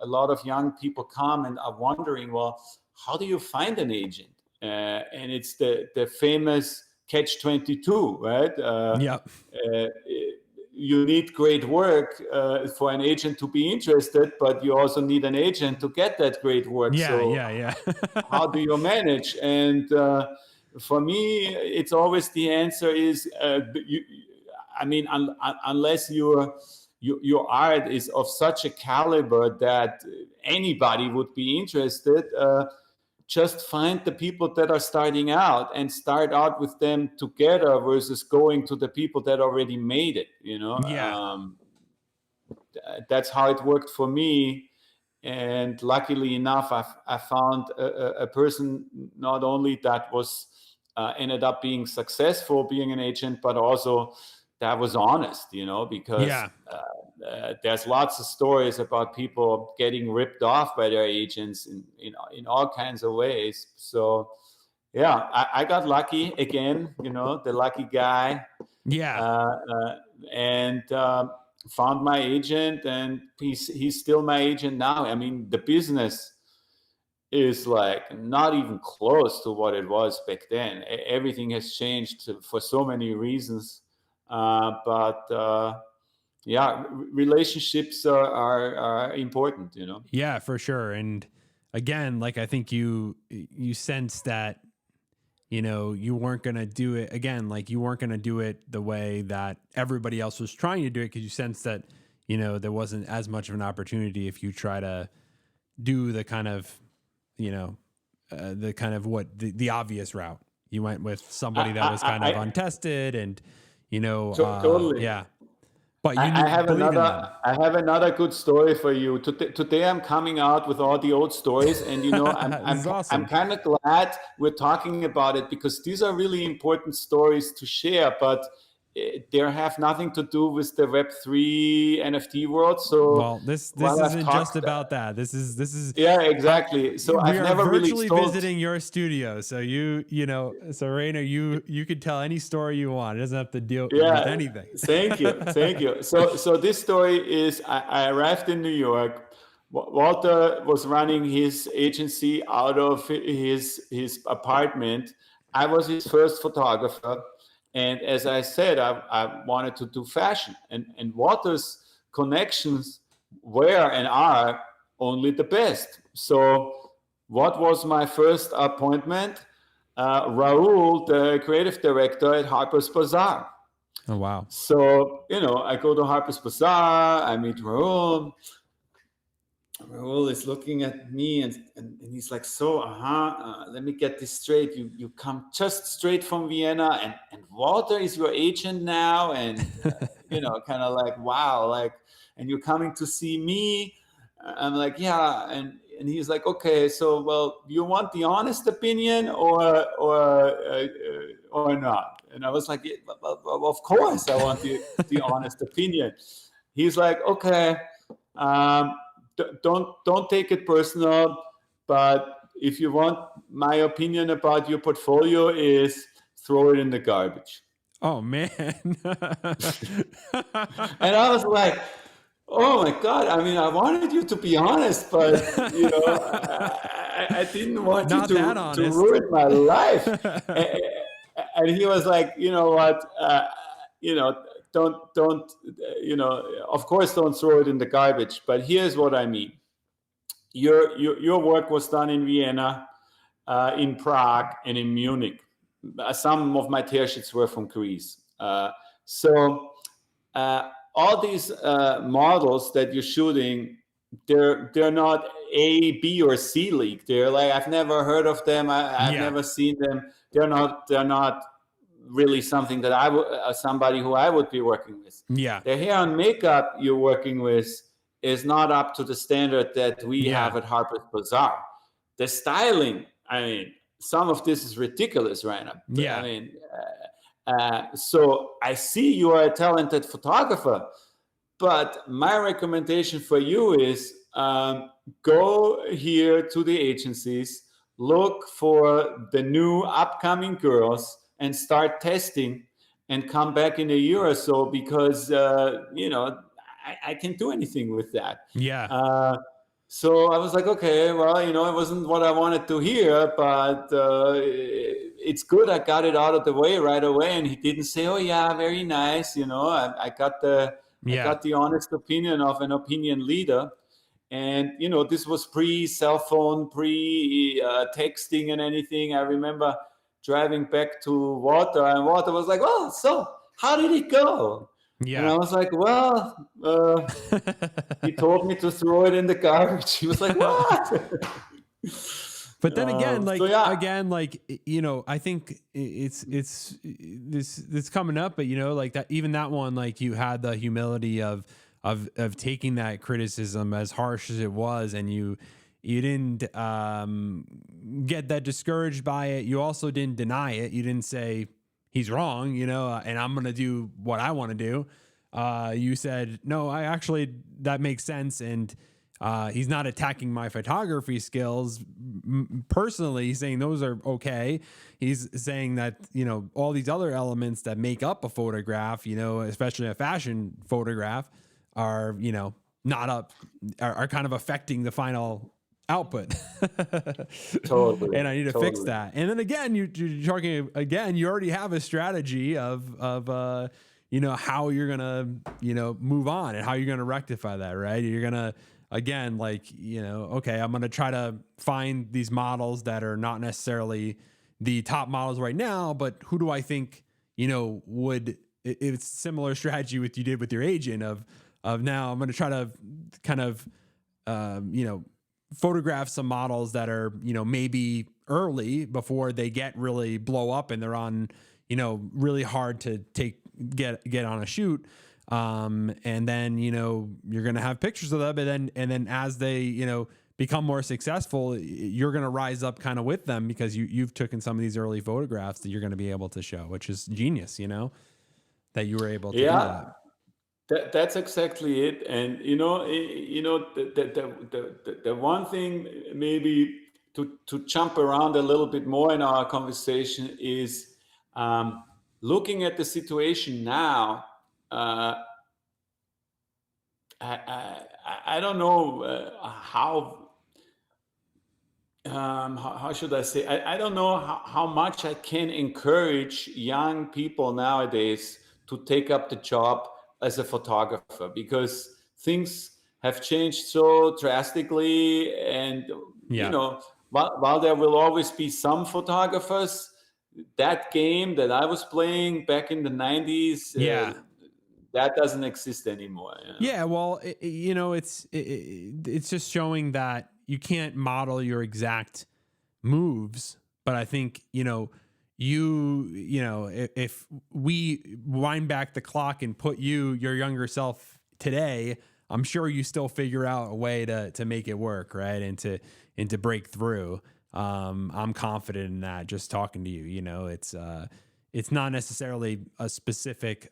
lot of young people come and are wondering, well, how do you find an agent? And it's the famous catch-22, right? You need great work for an agent to be interested, but you also need an agent to get that great work. How do you manage? And for me, it's always the answer is, unless your art is of such a caliber that anybody would be interested, just find the people that are starting out and start out with them together versus going to the people that already made it, that's how it worked for me. And luckily enough, I found a person not only that was ended up being successful being an agent, but also that was honest, because there's lots of stories about people getting ripped off by their agents in all kinds of ways. So I got lucky again, the lucky guy. And found my agent, and he's still my agent now. I mean, the business is like not even close to what it was back then. Everything has changed for so many reasons. Relationships are important, Yeah, for sure. And again, like, I think you sense that, you weren't going to do it again. Like, you weren't going to do it the way that everybody else was trying to do it. 'Cause you sense that, there wasn't as much of an opportunity if you try to do the kind of, the obvious route. You went with somebody that was kind of untested and, totally. But I have another good story for you. Today I'm coming out with all the old stories, and awesome. I'm kind of glad we're talking about it, because these are really important stories to share, but they have nothing to do with the Web3 NFT world. So this isn't just about that. This is exactly. So I've never really visiting your studio. So so Rainer, you could tell any story you want. It doesn't have to deal with anything. Thank you. So this story is, I arrived in New York. Walter was running his agency out of his apartment. I was his first photographer. And as I said, I wanted to do fashion. And Walter's connections were and are only the best. So what was my first appointment? Raul, the creative director at Harper's Bazaar. Oh, wow. So, I go to Harper's Bazaar, I meet Raul. Raul is looking at me and he's like, so, let me get this straight. You come just straight from Vienna and Walter is your agent now. And, kind of like, wow, like, and you're coming to see me. I'm like, yeah. And he's like, okay, so, well, you want the honest opinion or not? And I was like, yeah, well, of course I want the honest opinion. He's like, okay, don't take it personal, but if you want my opinion about your portfolio, is throw it in the garbage. Oh, man. And I was like, oh my God, I mean, I wanted you to be honest, but I didn't want Not you that to honest. ruin my life. And he was like, you know what, don't of course don't throw it in the garbage, but here's what I mean. Your work was done in Vienna, in Prague, and in Munich. Some of my tear sheets were from Greece. So all these models that you're shooting, they're not A, B, or C league. They're like, I've never heard of them. I've never seen them. They're not really something that I would somebody who I would be working with. Yeah. The hair and makeup you're working with is not up to the standard that we have at Harper's Bazaar. The styling, I mean, some of this is ridiculous right now. Yeah. I mean, so I see you are a talented photographer, but my recommendation for you is go here to the agencies, look for the new upcoming girls and start testing and come back in a year or so, because, I can't do anything with that. Yeah. So I was like, okay, well, it wasn't what I wanted to hear, but it's good. I got it out of the way right away. And he didn't say, oh yeah, very nice. I got the honest opinion of an opinion leader. And, this was pre-cell phone, pre-texting and anything. I remember driving back to Walter, and Walter was like, well, so how did it go? Yeah. And I was like, well, he told me to throw it in the garbage. He was like, what? But then again, I think it's coming up, but like that, even that one, like you had the humility of taking that criticism as harsh as it was, and you didn't get that discouraged by it. You also didn't deny it. You didn't say he's wrong, and I'm going to do what I want to do. You said, no, that makes sense. And he's not attacking my photography skills personally. He's saying those are okay. He's saying that, all these other elements that make up a photograph, especially a fashion photograph, are, not up, are kind of affecting the final output. Totally. And I need to fix that. And then again, you're talking again, you already have a strategy of how you're gonna move on and how you're gonna rectify that, right? You're gonna, again, okay, I'm gonna try to find these models that are not necessarily the top models right now, but who do I think would, it's similar strategy with you did with your agent of now I'm gonna try to kind of photograph some models that are, maybe early before they get really blow up and they're on, really hard to get on a shoot. And then, you're going to have pictures of them. And then as they, become more successful, you're going to rise up kind of with them because you've taken some of these early photographs that you're going to be able to show, which is genius, that you were able to do that. That's exactly it. And the one thing maybe to jump around a little bit more in our conversation is looking at the situation now. I don't know how should I say? I don't know how much I can encourage young people nowadays to take up the job as a photographer, because things have changed so drastically, and Yeah. while there will always be some photographers, that game that I was playing back in the 90s, Yeah. that doesn't exist anymore. Yeah, well, it's just showing that you can't model your exact moves, but I think if we wind back the clock and put your younger self today, I'm sure you still figure out a way to make it work, right, and to break through. I'm confident in that. Just talking to you, it's not necessarily a specific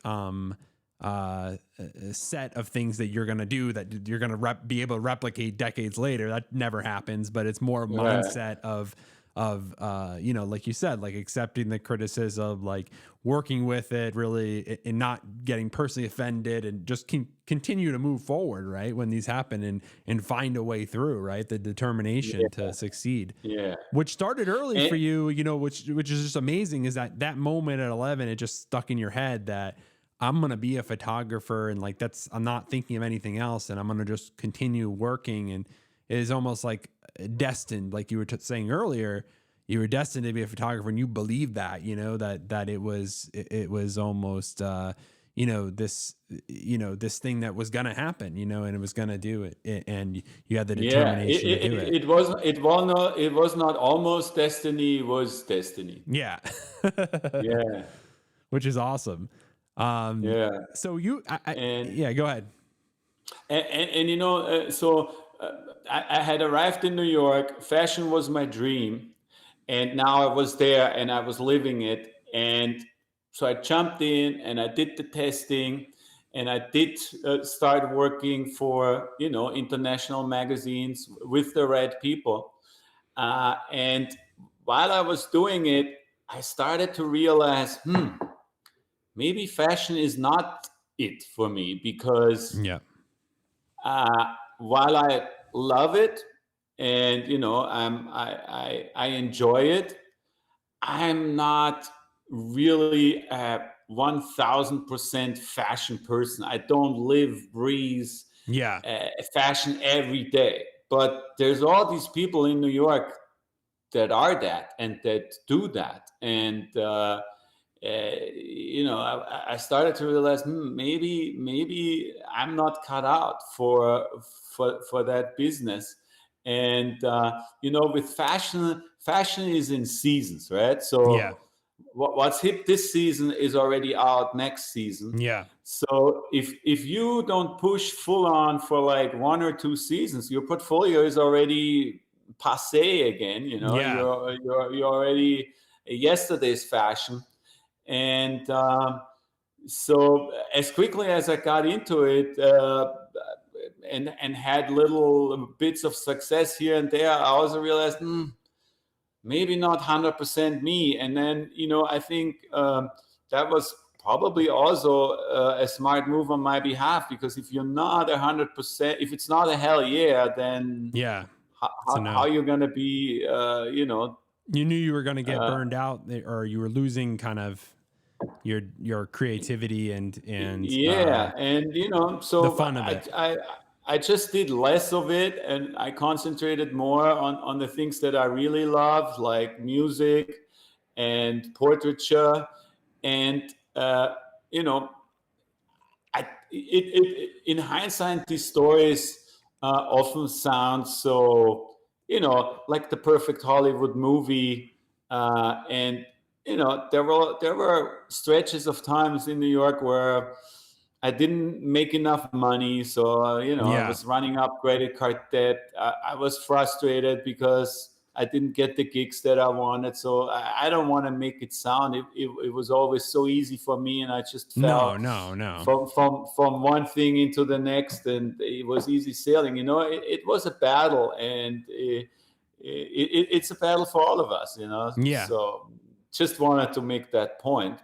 set of things that you're going to do that you're going to be able to replicate decades later. That never happens, but it's more a mindset of like you said, like accepting the criticism, like working with it really, and not getting personally offended, and just continue to move forward, right, when these happen, and find a way through, right, the determination to succeed, which started early for you, which is just amazing, is that moment at 11, it just stuck in your head that I'm going to be a photographer, and like I'm not thinking of anything else, and I'm going to just continue working. And it is almost like destined, like you were saying earlier, you were destined to be a photographer, and you believe that, that it was almost, this thing that was going to happen, and it was going to do it. And you had the determination to do it. It was not almost destiny, it was destiny. Yeah. Yeah. Which is awesome. So go ahead. I had arrived in New York. Fashion was my dream, and now I was there and I was living it. And so I jumped in and I did the testing, and I did start working for international magazines with the right people. And while I was doing it, I started to realize, maybe fashion is not it for me, because while I love it and I enjoy it, I'm not really a 1000% fashion person. I don't live, breathe fashion every day. But there's all these people in New York that are that and that do that, and I started to realize maybe I'm not cut out for that business. And with fashion is in seasons, right? So what's hip this season is already out next season. So if you don't push full on for like 1 or 2 seasons, your portfolio is already passé again. You're already yesterday's fashion. And so as quickly as I got into it, and had little bits of success here and there, I also realized maybe not 100% me. And then I think that was probably also a smart move on my behalf, because if you're not 100%, if it's not a hell yeah, then how you're gonna be you knew you were going to get burned out, or you were losing kind of your creativity and so the fun of it. I just did less of it, and I concentrated more on the things that I really love, like music and portraiture. And in hindsight, these stories often sound so like the perfect Hollywood movie, and there were stretches of times in New York where I didn't make enough money, so I was running up credit card debt. I was frustrated because I didn't get the gigs that I wanted. So I don't want to make it sound it was always so easy for me, and I just fell from one thing into the next, and it was easy sailing. It was a battle, and it's a battle for all of us. So just wanted to make that point.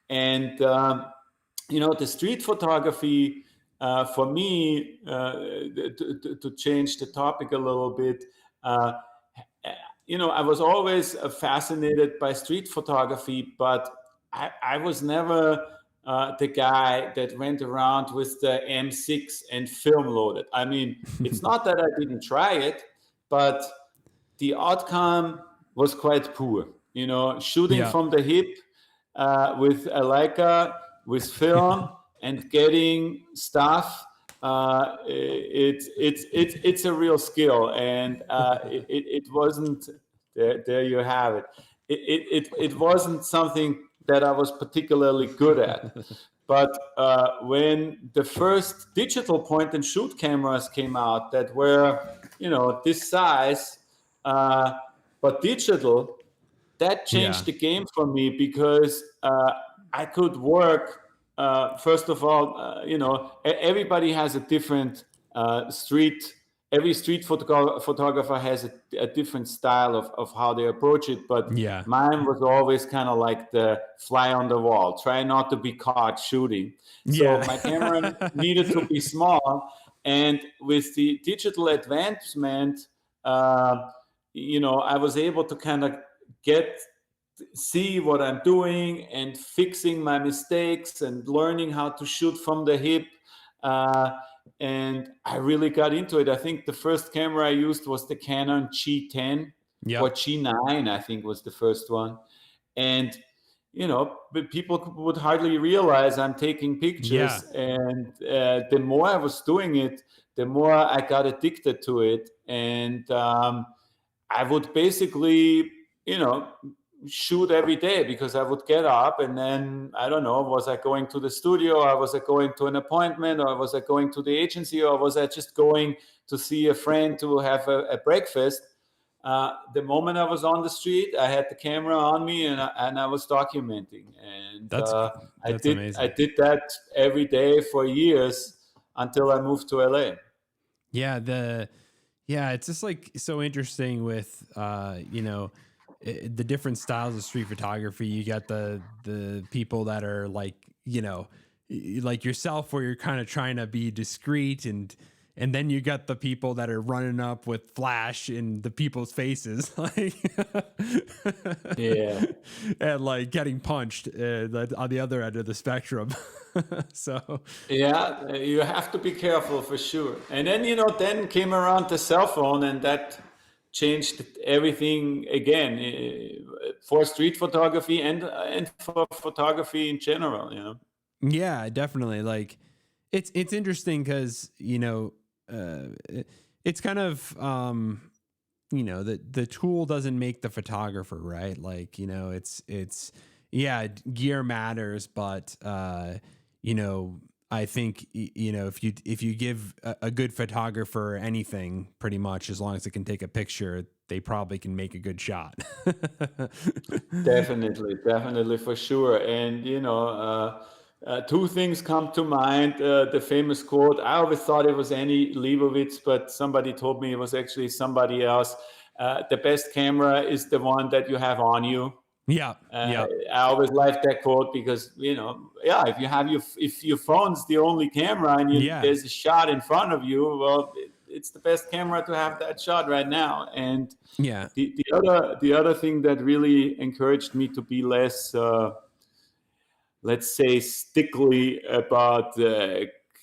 And the street photography, for me, to change the topic a little bit, I was always fascinated by street photography, but I was never the guy that went around with the M6 and film loaded. I mean, it's not that I didn't try it, but the outcome was quite poor. You know, shooting Yeah. from the hip with a Leica, with film, and getting stuff. It's a real skill, and it wasn't. There you have it. It wasn't something that I was particularly good at. But when the first digital point and shoot cameras came out that were, you know, this size, uh, but digital, that Yeah. changed the game for me because I could work. First of all, you know, everybody has a different street. Every street photographer has a different style of how they approach it. But Yeah. mine was always kind of like the fly on the wall. Try not to be caught shooting. So Yeah. my camera needed to be small, and with the digital advancement, you know, I was able to kind of get see what I'm doing and fixing my mistakes and learning how to shoot from the hip. Uh, and I really got into it. I think the first camera I used was the Canon G10 or Yep. G9, I think was the first one. And you know, but people would hardly realize I'm taking Yeah. pictures. And the more I was doing it, the more I got addicted to it. And I would basically, you know, shoot every day because I would get up and then I don't know, was I going to the studio or was I going to an appointment or was I going to the agency or was I just going to see a friend to have a breakfast? The moment I was on the street, I had the camera on me and I was documenting. And That's that's I amazing. did that every day for years until I moved to LA. Yeah, it's just like so interesting with you know, the different styles of street photography. You got the people that are like, you know, like yourself where you're kind of trying to be discreet, and then you got the people that are running up with flash in the people's faces like Yeah. and like getting punched on the other end of the spectrum. So Yeah, you have to be careful for sure. And then, you know, then came around the cell phone and that changed everything again for street photography and for photography in general, you know. yeah, definitely. Like it's interesting because you know it's kind of you know the tool doesn't make the photographer, right? Like you know it's yeah, gear matters, but you know I think you know if you give a good photographer anything, pretty much as long as it can take a picture, they probably can make a good shot. Definitely, definitely for sure. And you know, two things come to mind. The famous quote. I always thought it was Annie Leibovitz, but somebody told me it was actually somebody else. The best camera is the one that you have on you. Yeah, Uh, yeah, I always like that quote because you know, yeah, if your phone's the only camera and yeah, there's a shot in front of you, well, it's the best camera to have that shot right now. And yeah, the other thing that really encouraged me to be less, let's say, stickly about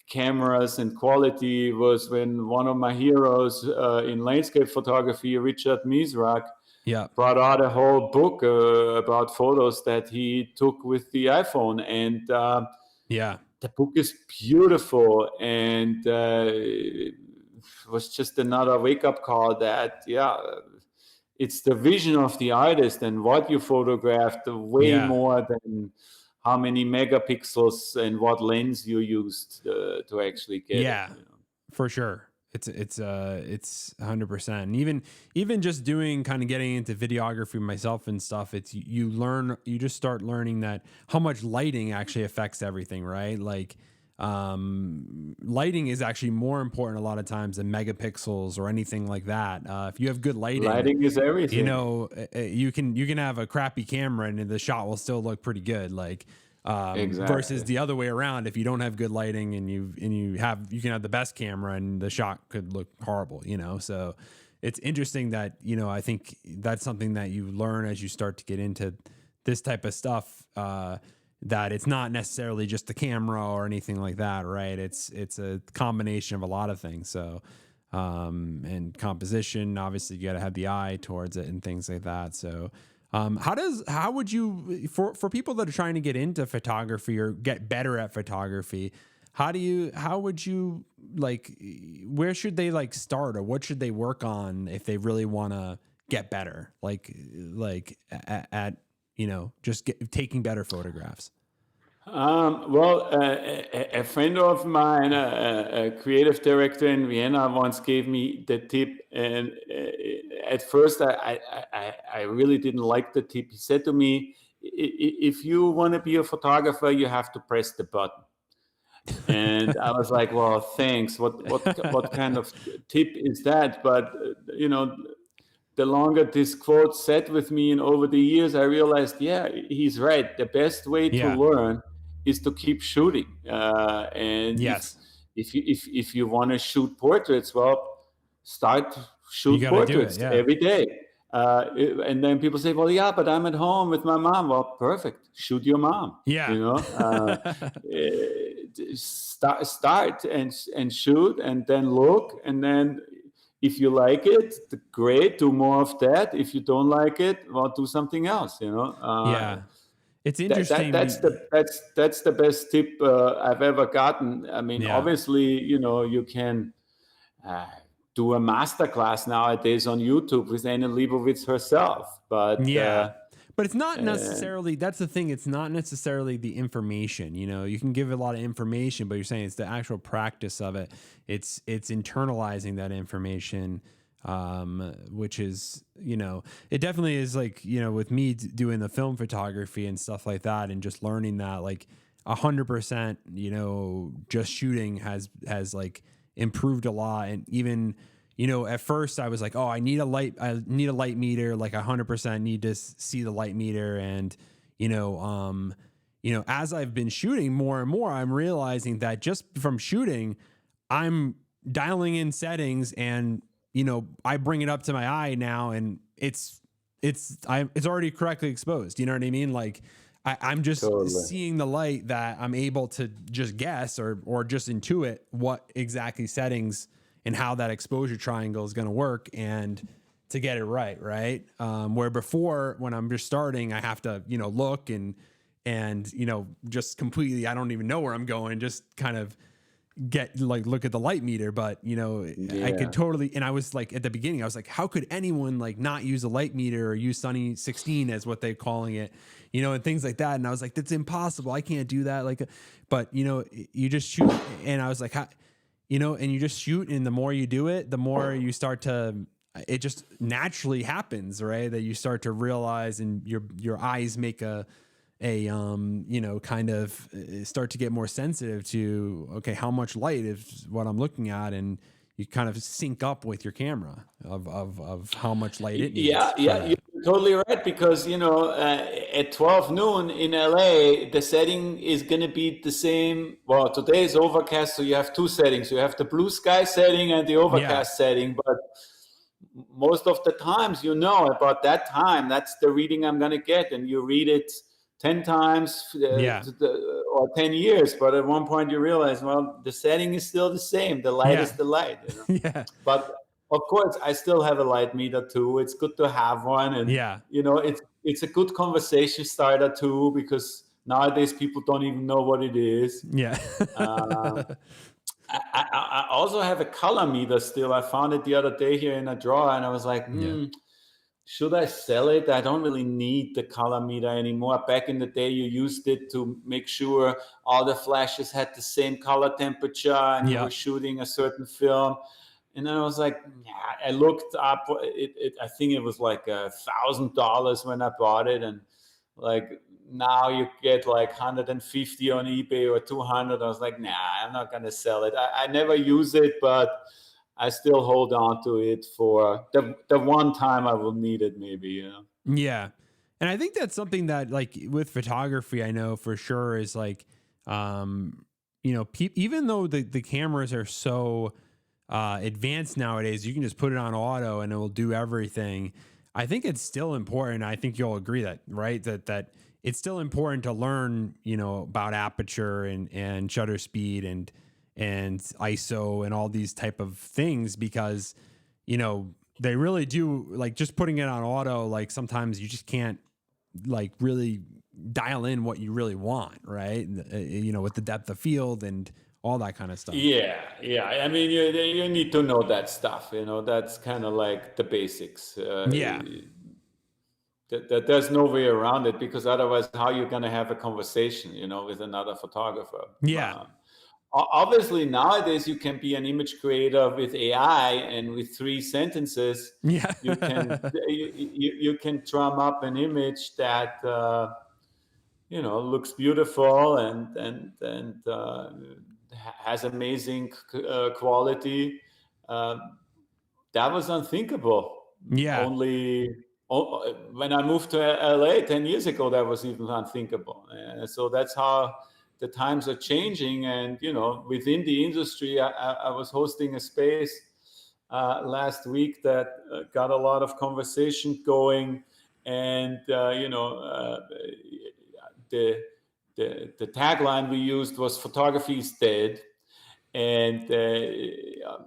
cameras and quality was when one of my heroes in landscape photography, Richard Misrak, yeah, brought out a whole book about photos that he took with the iPhone. And yeah. the book is beautiful and it was just another wake up call that, yeah, it's the vision of the artist and what you photographed way Yeah. more than how many megapixels and what lens you used to actually get it, Yeah, you know. for sure. It's 100%. And even just doing kind of getting into videography myself and stuff, it's you just start learning that how much lighting actually affects everything, right? Like lighting is actually more important a lot of times than megapixels or anything like that. If you have good lighting, Lighting is you everything. know, you can have a crappy camera and the shot will still look pretty good. Like versus Exactly. the other way around, if you don't have good lighting and you can have the best camera and the shot could look horrible, you know. So it's interesting that, you know, I think that's something that you learn as you start to get into this type of stuff. that it's not necessarily just the camera or anything like that, right? It's a combination of a lot of things. So, and composition, obviously you got to have the eye towards it and things like that. So, how would you, for people that are trying to get into photography or get better at photography, how would you like, where should they like start, or what should they work on if they really want to get better? Like at just taking better photographs. Well, a friend of mine, a creative director in Vienna, once gave me the tip, and at first I really didn't like the tip. He said to me, "If you want to be a photographer, you have to press the button." And I was like, "Well, thanks. What kind of tip is that?" But the longer this quote sat with me, and over the years, I realized, yeah, he's right. The best way to Yeah. learn is to keep shooting. And Yes. if you want to shoot portraits, well, start You shoot got to do it. portraits Yeah. every day. And then people say, well, yeah, but I'm at home with my mom. Well, perfect. Shoot your mom. Yeah. Start and shoot, and then look, and then if you like it, great, do more of that. If you don't like it, well, do something else. Yeah. It's interesting. That's the best tip I've ever gotten. I mean, Yeah. obviously, you can do a masterclass nowadays on YouTube with Anna Leibovitz herself, but yeah. But it's not necessarily, that's the thing. It's not necessarily the information, you can give a lot of information, but you're saying it's the actual practice of it. It's internalizing that information, which is, it definitely is like, with me doing the film photography and stuff like that, and just learning that like 100%, just shooting has like improved a lot. And even, at first I was like, oh, I need a light meter, like 100% need to see the light meter. And, as I've been shooting more and more, I'm realizing that just from shooting, I'm dialing in settings, and, I bring it up to my eye now, and it's already correctly exposed. You know what I mean? Like I'm just Totally. seeing the light that I'm able to just guess or just intuit what exactly settings and how that exposure triangle is going to work, and to get it right. Right. Where before, when I'm just starting, I have to, look and, just completely, I don't even know where I'm going, just kind of look at the light meter. But, I could totally, and I was like, at the beginning, I was like, how could anyone like not use a light meter or use Sony 16 as what they're calling it, and things like that. And I was like, that's impossible. I can't do that. But you just shoot. And I was like, and you just shoot, and the more you do it, the more you start to, it just naturally happens, right? That you start to realize, and your eyes make kind of start to get more sensitive to, okay, how much light is what I'm looking at, and you kind of sync up with your camera of how much light it needs. Yeah, you're totally right, because at 12 noon in LA, the setting is going to be the same. Well, today is overcast, so you have two settings. You have the blue sky setting and the overcast setting, but most of the times, about that time, that's the reading I'm going to get, and you read it 10 times or 10 years, but at one point you realize, well, the setting is still the same. The light is the light. Yeah. But of course, I still have a light meter too. It's good to have one, and it's a good conversation starter too, because nowadays people don't even know what it is. Yeah. I also have a color meter still. I found it the other day here in a drawer, and I was like, should I sell it? I don't really need the color meter anymore. Back in the day, you used it to make sure all the flashes had the same color temperature, and you were shooting a certain film. And then I was like, I looked up, I think it was like $1,000 when I bought it. And like now you get like 150 on eBay or 200. I was like, I'm not going to sell it. I never use it, but I still hold on to it for the one time I will need it, maybe. Yeah. And I think that's something that, like, with photography, I know for sure is like, even though the cameras are so advanced nowadays, you can just put it on auto and it will do everything. I think it's still important. I think you'll agree that, right? That it's still important to learn, about aperture and shutter speed and ISO and all these type of things, because, they really do, like, just putting it on auto, like sometimes you just can't like really dial in what you really want, right? With the depth of field and all that kind of stuff. Yeah. I mean, you need to know that stuff. That's kind of like the basics. Yeah. That there's no way around it, because otherwise, how you're going to have a conversation, with another photographer? Yeah. Obviously, nowadays you can be an image creator with AI, and with 3 sentences, Yeah. you can you can drum up an image that looks beautiful and has amazing quality. That was unthinkable. Yeah. Only when I moved to LA 10 years ago, that was even unthinkable. So that's how the times are changing. And, within the industry, I was hosting a space last week that got a lot of conversation going. And, the tagline we used was "Photography is dead." And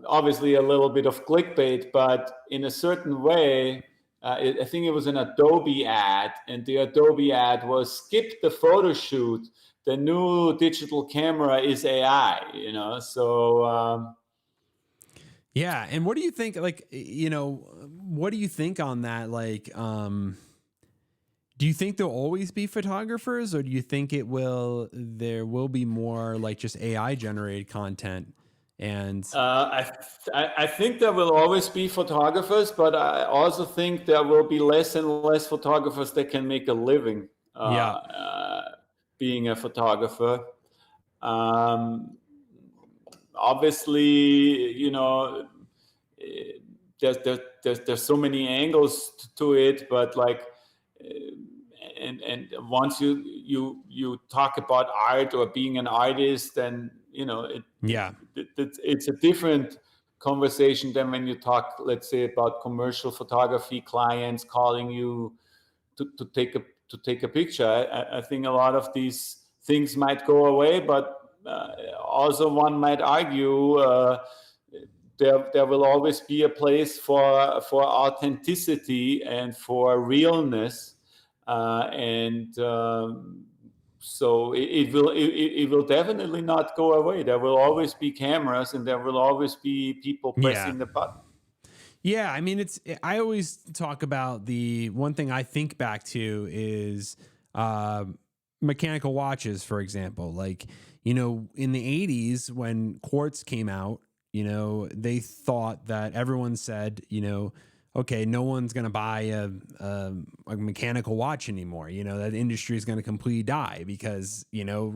obviously a little bit of clickbait, but in a certain way, I think it was an Adobe ad, and the Adobe ad was "skip the photo shoot. The new digital camera is AI." So Yeah. And what do you think, like, what do you think on that? Like, do you think there'll always be photographers, or do you think there will be more like just AI generated content? And I think there will always be photographers, but I also think there will be less and less photographers that can make a living yeah, being a photographer. Um, Obviously, eh, there's so many angles to it, but like, and once you talk about art or being an artist, then yeah, it's a different conversation than when you talk, let's say, about commercial photography clients calling you to take a picture. I think a lot of these things might go away, but also one might argue there will always be a place for authenticity and for realness, and so it will definitely not go away. There will always be cameras, and there will always be people yeah. pressing the button. Yeah, I mean, I always talk about the one thing I think back to is uh, mechanical watches, for example. Like, in the 80s when quartz came out, they thought that everyone said, okay, no one's going to buy a mechanical watch anymore. That industry is going to completely die because,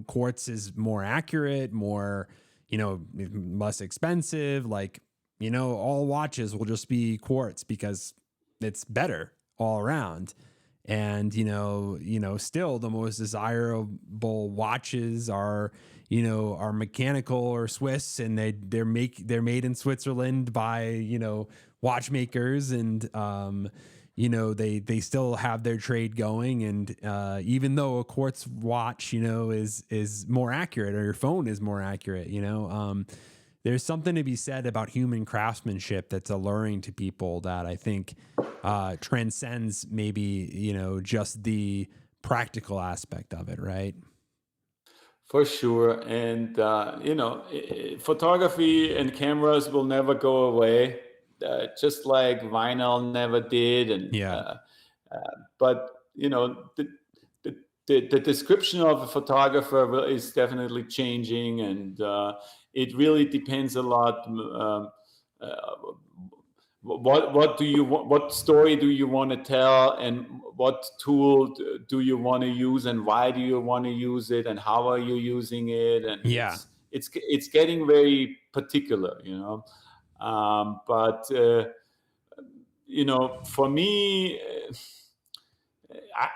quartz is more accurate, more, less expensive. Like, all watches will just be quartz because it's better all around. And, still the most desirable watches are mechanical or Swiss, and they're made in Switzerland by, watchmakers. And, they still have their trade going. And, even though a quartz watch, is more accurate, or your phone is more accurate, there's something to be said about human craftsmanship that's alluring to people that I think transcends maybe, just the practical aspect of it, right? For sure. And, photography and cameras will never go away, just like vinyl never did. And, Yeah. but, the, the description of a photographer is definitely changing. And it really depends a lot. Uh, what story do you want to tell, and what tool do you want to use, and why do you want to use it, and how are you using it? And Yeah. it's getting very particular, but for me,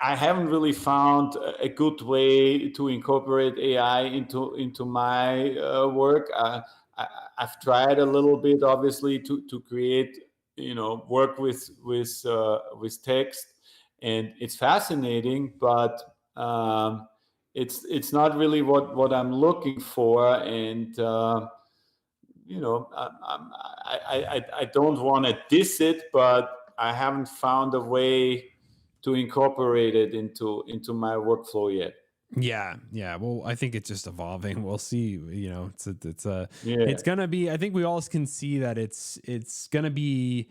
I haven't really found a good way to incorporate AI into my work. I've tried a little bit, obviously, to create, work with text, and it's fascinating. But It's not really what I'm looking for, and I don't want to diss it, but I haven't found a way to incorporate it into my workflow yet. Yeah, yeah. Well, I think it's just evolving. We'll see. Yeah. It's gonna be. I think we all can see that it's gonna be.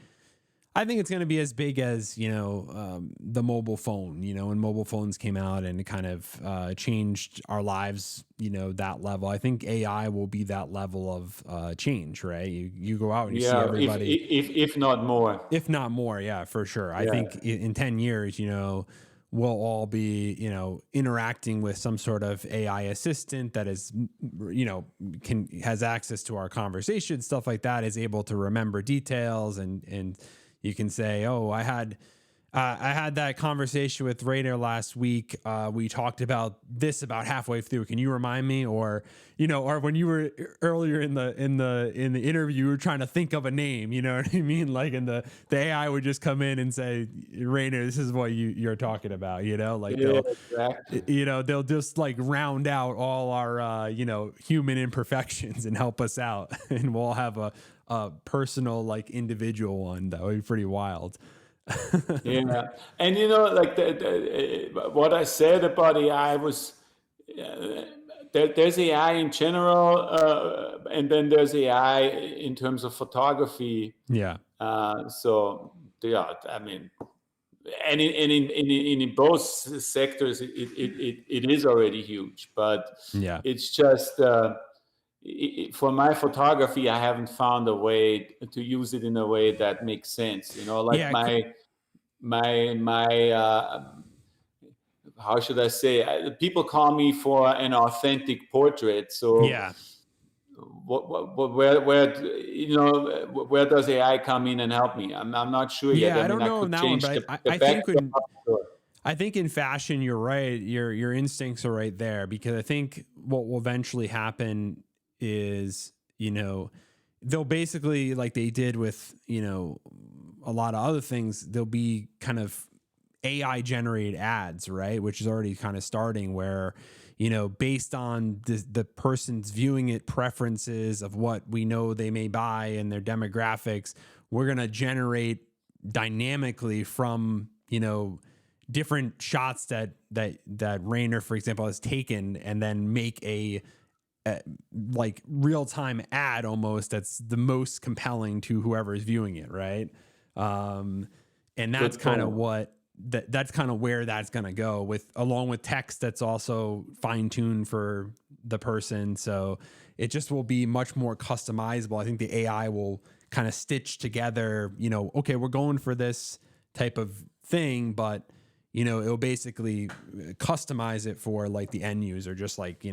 I think it's gonna be as big as the mobile phone. When mobile phones came out and it kind of changed our lives. That level. I think AI will be that level of change. Right? You go out and you see Yeah, everybody. if not more. If not more, yeah, for sure. I Yeah. think in 10 years, we'll all be, interacting with some sort of AI assistant that is, has access to our conversation, stuff like that, is able to remember details. And you can say, oh, I had that conversation with Rainer last week. We talked about this about halfway through. Can you remind me? Or when you were earlier in the interview, you were trying to think of a name. You know what I mean? Like, and the AI would just come in and say, Rainer, this is what you're talking about. Yeah, exactly. They'll just like round out all our human imperfections and help us out, and we'll have a personal, like, individual one. That would be pretty wild. Yeah, and like what I said about AI was, there's AI in general, and then there's AI in terms of photography. Yeah. So yeah, I mean, and in both sectors, it is already huge, but Yeah. it's just for my photography, I haven't found a way to use it in a way that makes sense. Like Yeah. my how should I say? People call me for an authentic portrait. So Yeah. where does AI come in and help me? I'm not sure yet. Yeah, I I mean, don't I know in could that one, change but the I think backdrop. I think in fashion, you're right. Your instincts are right there, because I think what will eventually happen is, they'll basically, like they did with, a lot of other things, there'll be kind of AI generated ads, right? Which is already kind of starting, where, based on the person's viewing it preferences of what we know they may buy and their demographics, we're going to generate dynamically from, different shots that Rainer, for example, has taken, and then make a like real-time ad almost that's the most compelling to whoever is viewing it, right? And that's kind of what that's kind of where that's going to go, with along with text that's also fine-tuned for the person. So it just will be much more customizable. I think the AI will kind of stitch together, okay, we're going for this type of thing, but it'll basically customize it for like the end user, just like,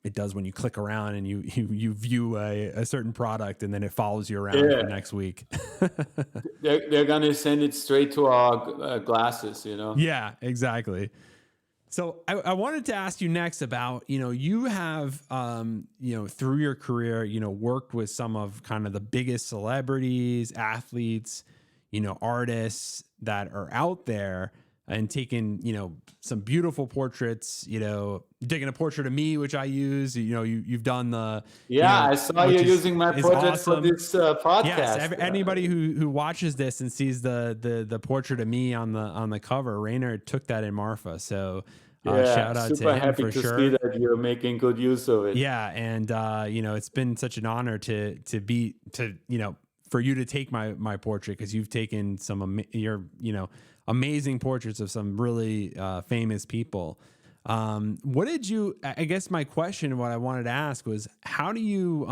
it does when you click around and you view a certain product, and then it follows you around for next week. They're going to send it straight to our glasses, Yeah, exactly. So I wanted to ask you next about, you have, through your career, worked with some of kind of the biggest celebrities, athletes, artists that are out there, and taken, some beautiful portraits, taking a portrait of me, which I use, you've done the, I saw you using my portrait awesome. for this podcast. Yes, anybody who watches this and sees the portrait of me on the cover, Rainer took that in Marfa. So shout out to him happy for to sure. see that you're making good use of it. Yeah, and it's been such an honor for you to take my portrait, because you've taken some amazing portraits of some really famous people. What did you? I guess my question, what I wanted to ask was, how have you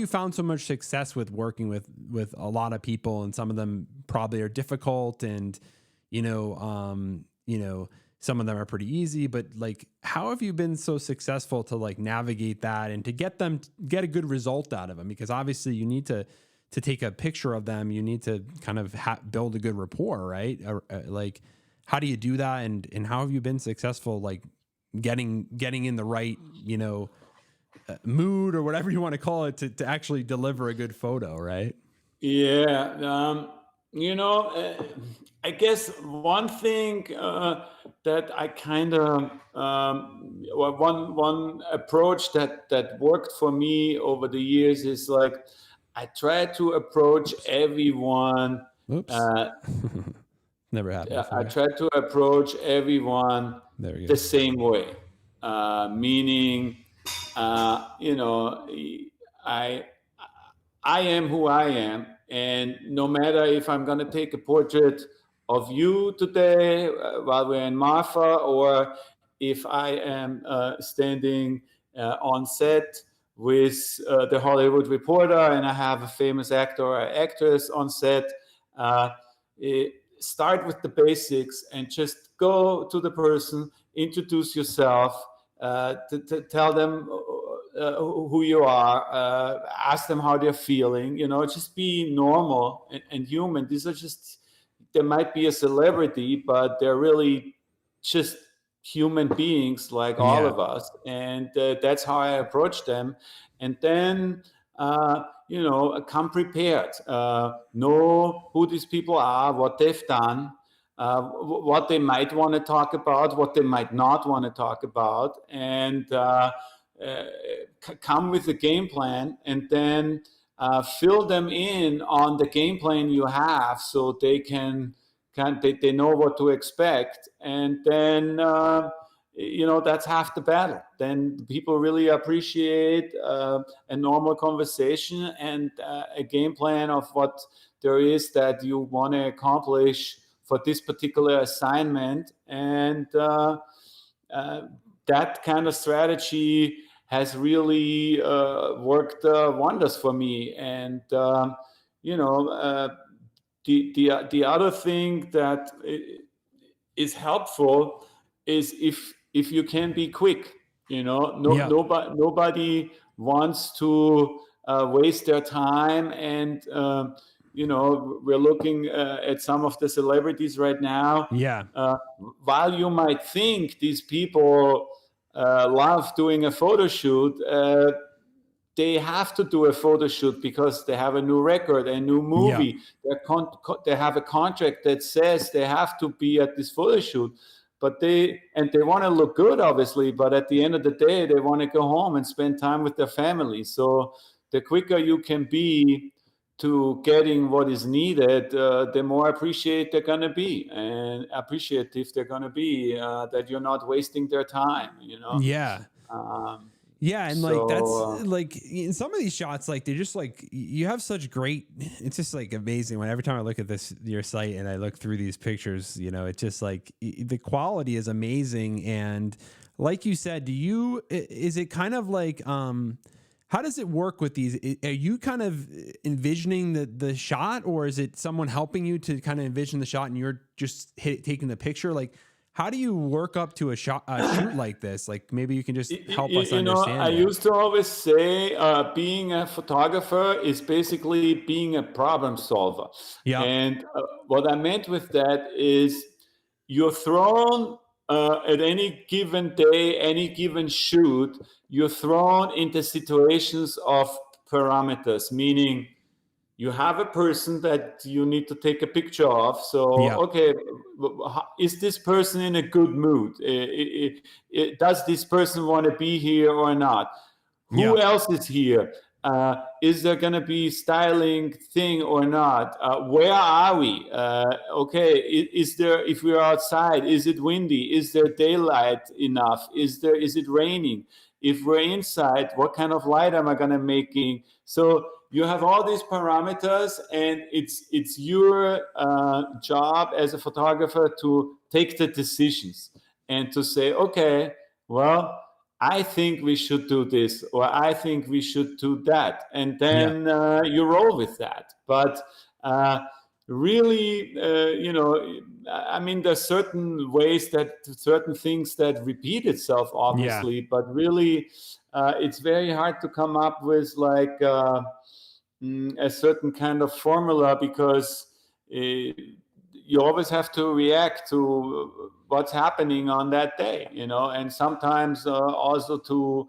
found so much success with working with a lot of people, and some of them probably are difficult, and some of them are pretty easy, but like, how have you been so successful to like navigate that and to get a good result out of them? Because obviously you need to take a picture of them, you need to kind of build a good rapport, right? Like, how do you do that? And how have you been successful, like getting in the right, mood, or whatever you want to call it, to actually deliver a good photo, right? Yeah. You know, I guess one thing that I kind of well, one approach that worked for me over the years is like I try to approach everyone. Oops. Uh, Never happened I before. try to approach everyone There we the go. same way, meaning, you know, I I am who I am, and no matter if I'm going to take a portrait of you today while we're in Marfa, or if I am standing on set with the Hollywood Reporter and I have a famous actor or actress on set, uh, eh, start with the basics and just go to the person, introduce yourself, tell them who you are, ask them how they're feeling, you know, just be normal and human. These are just, there might be a celebrity, but they're really just human beings like all Yeah. of us. And that's how I approach them. And then, you know, come prepared, know who these people are, what they've done, what they might want to talk about, what they might not want to talk about, and uh, come with a game plan, and then fill them in on the game plan you have, so they know what to expect, and then you know, that's half the battle. Then people really appreciate a normal conversation and a game plan of what there is that you want to accomplish for this particular assignment, and uh, that kind of strategy has really worked wonders for me. And you know, the other thing that is helpful is if you can be quick. You know, Yep. nobody wants to waste their time, and you know, we're looking at some of the celebrities right now. Yeah. Uh, while you might think these people love doing a photo shoot, they have to do a photo shoot because they have a new record, a new Yep. movie. They have a contract that says they have to be at this photo shoot. But they want to look good, obviously. But at the end of the day, they want to go home and spend time with their family. So the quicker you can be to getting what is needed, the more appreciate they're going to be, and appreciative they're going to be, that you're not wasting their time. You know. Yeah. Um, Yeah, and like that's so like in some of these shots, like they're just like you have such great. It's just like amazing when every time I look at this your site and I look through these pictures, you know, it's just like the quality is amazing. And like you said, is it kind of like how does it work with these? Are you kind of envisioning the shot, or is it someone helping you to kind of envision the shot and you're just taking the picture? Like, how do you work up to a shoot like this? Like, maybe you can just help us You know, I understand it. used to always say being a photographer is basically being a problem solver. Yep. And what I meant with that is you're thrown at any given day, any given shoot, you're thrown into situations of parameters, meaning you have a person that you need to take a picture of. So, Yep. okay, is this person in a good mood? Does this person want to be here or not? Who Yep. else is here? Is there going to be styling thing or not? Where are we? Okay, is there, if we're outside, is it windy? Is there daylight enough? Is it raining? If we're inside, what kind of light am I going to making? So you have all these parameters, and it's your job as a photographer to take the decisions and to say, okay, well, I think we should do this, or I think we should do that, and Yep. then you roll with that. But really, you know, I mean, there's certain ways that certain things that repeat itself, Yeah. obviously, but really, it's very hard to come up with like a certain kind of formula, because you always have to react to what's happening on that day, you know, and sometimes also to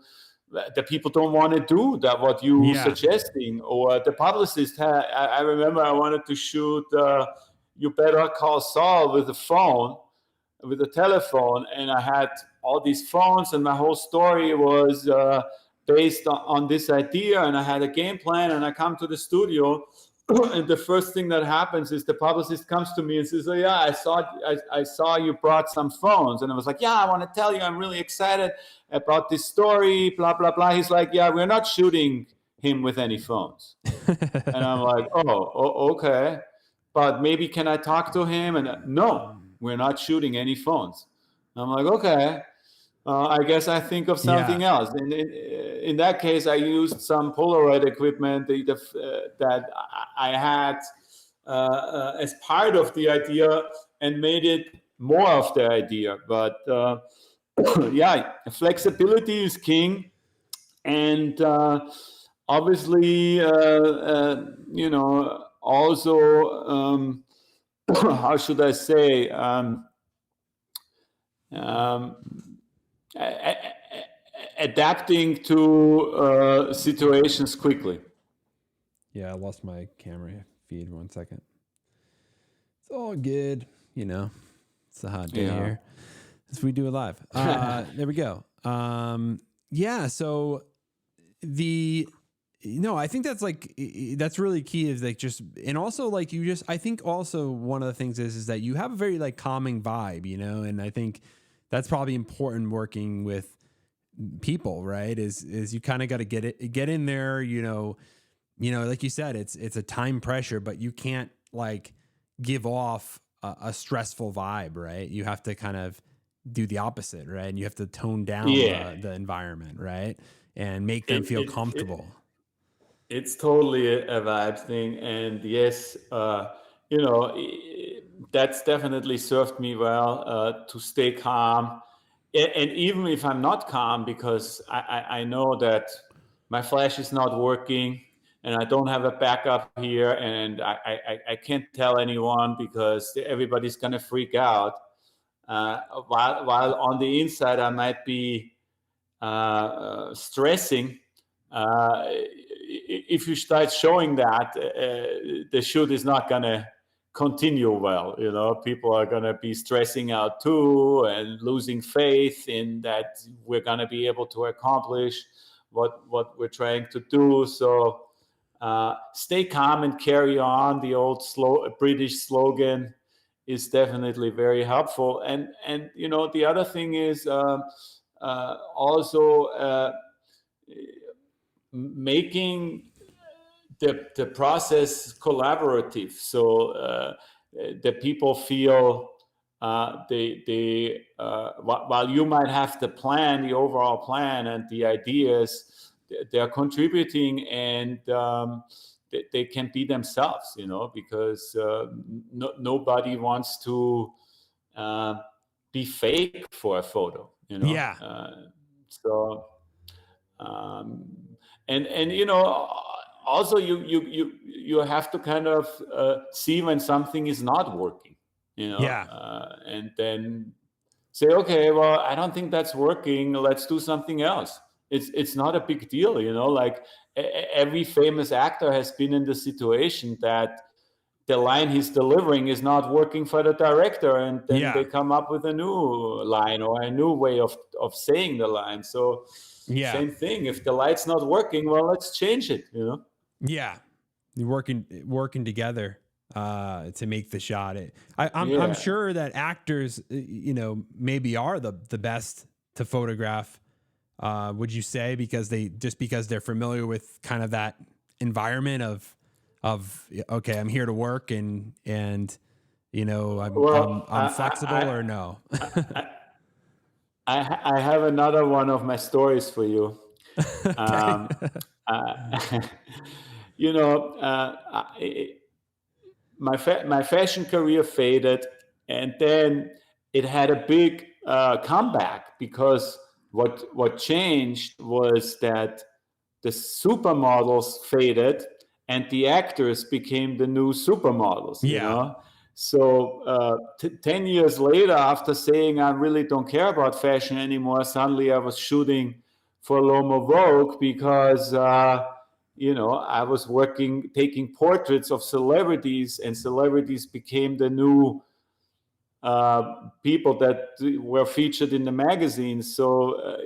the people don't want to do that what you suggesting, or the publicist I remember I wanted to shoot You Better Call Saul with a phone, with a telephone, and I had all these phones, and my whole story was based on this idea, and I had a game plan, and I come to the studio, and the first thing that happens is the publicist comes to me and says, "Oh yeah, I saw you brought some phones," and I was like, "Yeah, I want to tell you, I'm really excited about this story, blah blah blah." He's like, "Yeah, we're not shooting him with any phones," and I'm like, "Oh, okay, but maybe can I talk to him?" And no, we're not shooting any phones. I'm like, okay. I guess I think of something else. And in that case, I used some Polaroid equipment that I had as part of the idea and made it more of the idea. But yeah, flexibility is king. And obviously, also, how should I say, adapting to situations quickly. Yeah, I lost my camera feed 1 second. It's all good, It's a hot day here. As we do it live. There we go. So I think that's really key, is and also I think also one of the things is that you have a very calming vibe, and I think that's probably important working with people, right? Is you kind of got to get in there, like you said, it's a time pressure, but you can't give off a stressful vibe, right? You have to kind of do the opposite, right? And you have to tone down the environment, right? And make them feel comfortable. It's totally a vibe thing. And yes, that's definitely served me well to stay calm. And even if I'm not calm, because I know that my flash is not working and I don't have a backup here, and I can't tell anyone because everybody's going to freak out. While on the inside, I might be stressing. If you start showing that, the shoot is not going to continue well. People are going to be stressing out too and losing faith in that we're going to be able to accomplish what we're trying to do. So stay calm and carry on. The old British slogan is definitely very helpful. And the other thing is also making the process collaborative, so the people feel while you might have the overall plan and the ideas, they're contributing, and they can be themselves, because nobody wants to be fake for a photo, so and also you have to kind of see when something is not working, and then say, okay, well, I don't think that's working, let's do something else. It's not a big deal, every famous actor has been in the situation that the line he's delivering is not working for the director, and then they come up with a new line or a new way of saying the line. So same thing, if the light's not working, well, let's change it. You're working together to make the shot. I'm sure that actors maybe are the best to photograph, would you say, because they're familiar with kind of that environment of okay, I'm here to work, and I'm flexible, or no? I have another one of my stories for you. My fashion career faded, and then it had a big comeback, because what changed was that the supermodels faded and the actors became the new supermodels. So 10 years later, after saying I really don't care about fashion anymore, suddenly I was shooting for Lomo Vogue because I was taking portraits of celebrities, and celebrities became the new people that were featured in the magazines. So,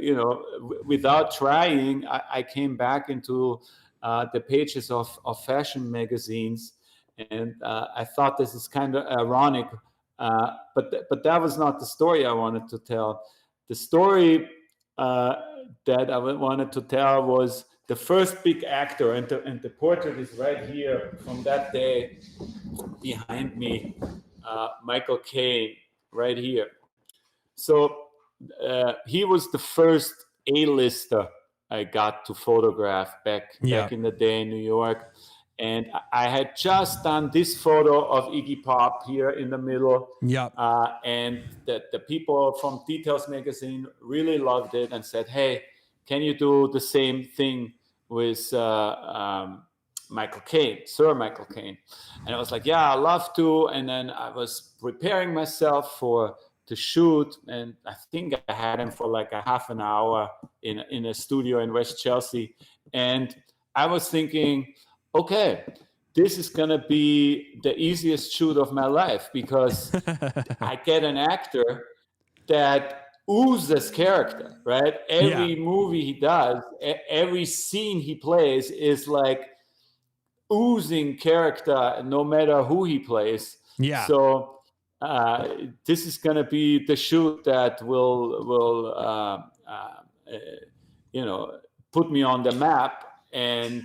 without trying, I came back into the pages of fashion magazines, and I thought this is kind of ironic, but that was not the story I wanted to tell. The story that I wanted to tell was the first big actor, and the portrait is right here from that day behind me, Michael Caine, right here. So he was the first A-lister I got to photograph back in the day in New York. And I had just done this photo of Iggy Pop here in the middle. And the people from Details magazine really loved it and said, hey, can you do the same thing with Michael Caine, Sir Michael Caine? And I was like, yeah, I love to. And then I was preparing myself for the shoot, and I think I had him for like a half an hour in a studio in West Chelsea. And I was thinking, okay, this is going to be the easiest shoot of my life because I get an actor that oozes character, right? Every movie he does, every scene he plays is like oozing character, no matter who he plays. So this is going to be the shoot that will put me on the map. And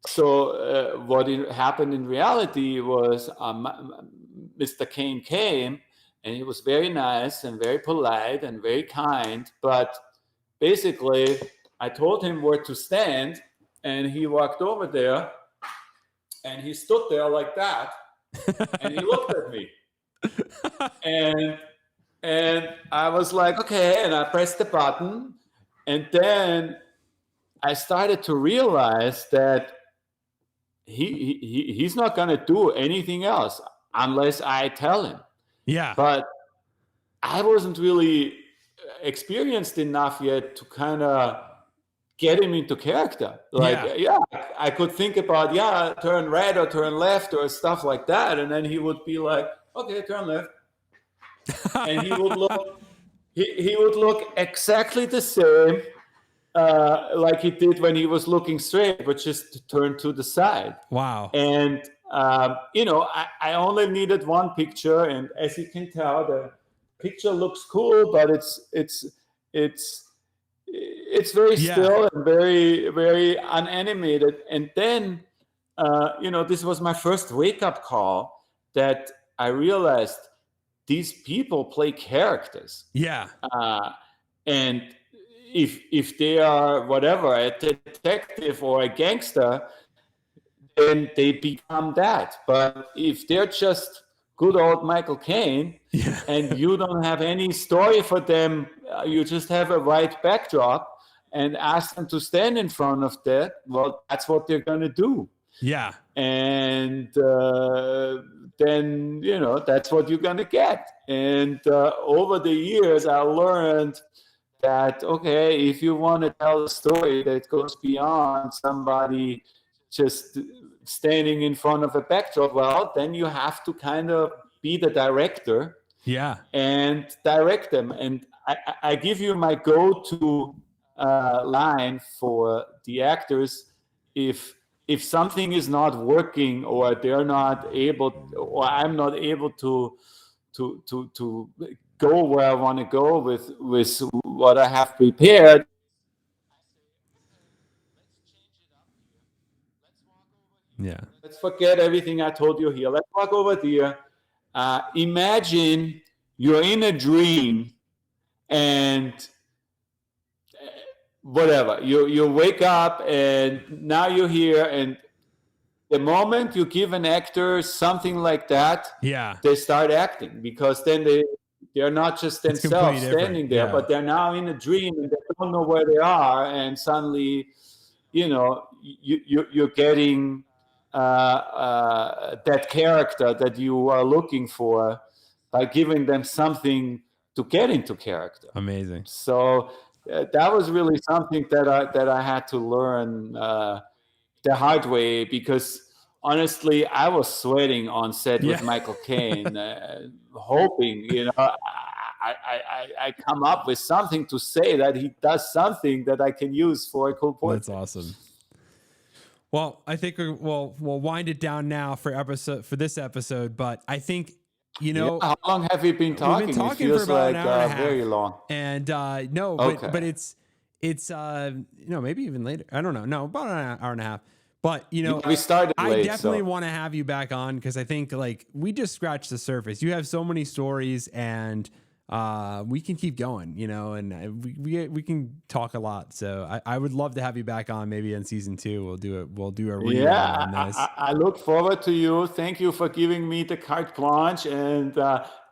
so what happened in reality was Mr. Caine came, and he was very nice and very polite and very kind. But basically, I told him where to stand, and he walked over there, and he stood there like that, and he looked at me. And I was like, okay, and I pressed the button, and then I started to realize that he's not going to do anything else unless I tell him. But I wasn't really experienced enough yet to kind of get him into character. I could think about, turn right or turn left or stuff like that. And then he would be like, okay, turn left. And he would look exactly the same like he did when he was looking straight, but just turned to the side. Wow. And, I only needed one picture. And as you can tell, the picture looks cool, but it's very still and very, very unanimated. And then, this was my first wake-up call that I realized these people play characters. And if they are whatever, a detective or a gangster, then they become that. But if they're just good old Michael Caine, and you don't have any story for them, you just have a white backdrop and ask them to stand in front of that, well, that's what they're going to do. And then, that's what you're going to get. And over the years, I learned that, okay, if you want to tell a story that goes beyond somebody just standing in front of a backdrop, well, then you have to kind of be the director and direct them. And I give you my go-to line for the actors. If something is not working, or they're not able, or I'm not able to go where I want to go with what I have prepared, let's forget everything I told you here. Let's walk over there. Imagine you're in a dream, and whatever, you wake up and now you're here, and the moment you give an actor something like that, they start acting, because then they're not just themselves standing there, but they're now in a dream and they don't know where they are, and suddenly, you're getting that character that you are looking for by giving them something to get into character. Amazing. So that was really something that I had to learn the hard way, because honestly, I was sweating on set Yeah. with Michael Caine, hoping, I come up with something to say that he does something that I can use for a cool portrait. That's awesome. Well, I think we'll wind it down now for this episode, but I think, How long have we been talking? We've been talking it feels for about like an hour and a half. Very long. And no, Okay. but it's maybe even later. I don't know. No, about an hour and a half. But we started late, I definitely want to have you back on, because I think like we just scratched the surface. You have so many stories, and we can keep going, and we can talk a lot. So I would love to have you back on, maybe in season 2. We'll do a reunion on this. I look forward to you. Thank you for giving me the carte blanche and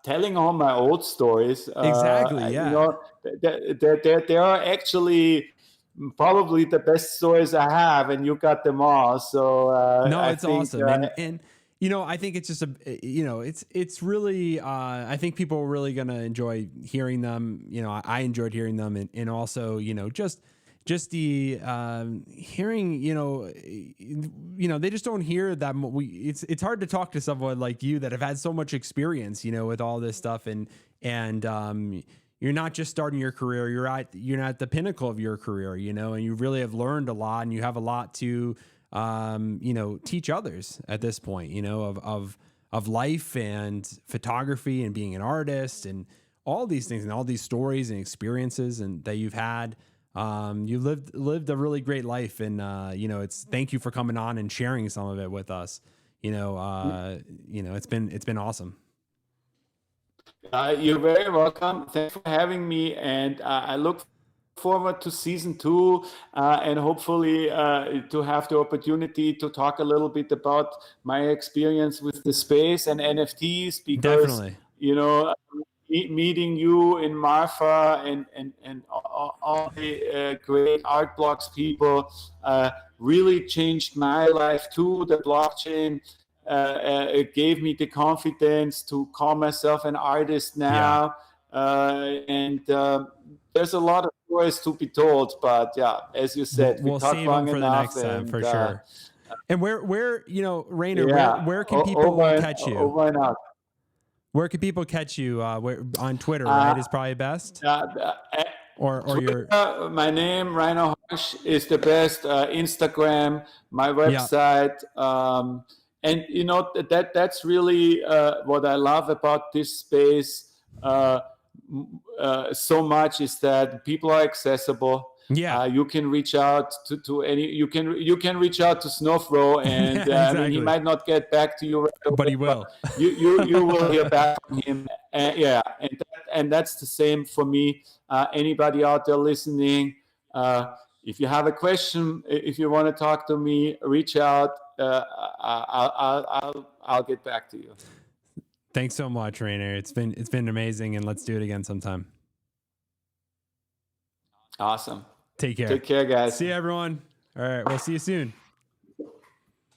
telling all my old stories. Exactly. Yeah. There are actually probably the best stories I have, and you got them all. So it's awesome. And I think it's just it's really, I think people are really going to enjoy hearing them. I enjoyed hearing them, and also, just the hearing, they just don't hear that. It's hard to talk to someone like you that have had so much experience, with all this stuff, and you're not just starting your career, you're at the pinnacle of your career, and you really have learned a lot, and you have a lot to, teach others at this point, of life and photography and being an artist and all these things and all these stories and experiences and that you've had. You lived a really great life, and it's thank you for coming on and sharing some of it with us. It's been awesome. You're very welcome. Thanks for having me, and I look forward to season 2, and hopefully to have the opportunity to talk a little bit about my experience with the space and NFTs, because Definitely. meeting you in Marfa and all the great art blocks people really changed my life too. The blockchain it gave me the confidence to call myself an artist now. And there's a lot of stories to be told, but as you said, we'll save them for the next time, for sure. And where Rainer, where can people catch you? Why not? Where can people catch you? On Twitter, right? Is probably best. Or Twitter, my name, Rainer Hosch, is the best. Instagram, my website. And that's really what I love about this space so much, is that people are accessible. You can reach out to any. You can reach out to Snowfro, and exactly. I mean, he might not get back to you right away, but he will. You will hear back from him. And that's the same for me. Anybody out there listening, if you have a question, if you want to talk to me, reach out. I'll get back to you. Thanks so much, Rainer. It's been amazing, and let's do it again sometime. Awesome. Take care. Take care, guys. See you, everyone. All right, we'll see you soon.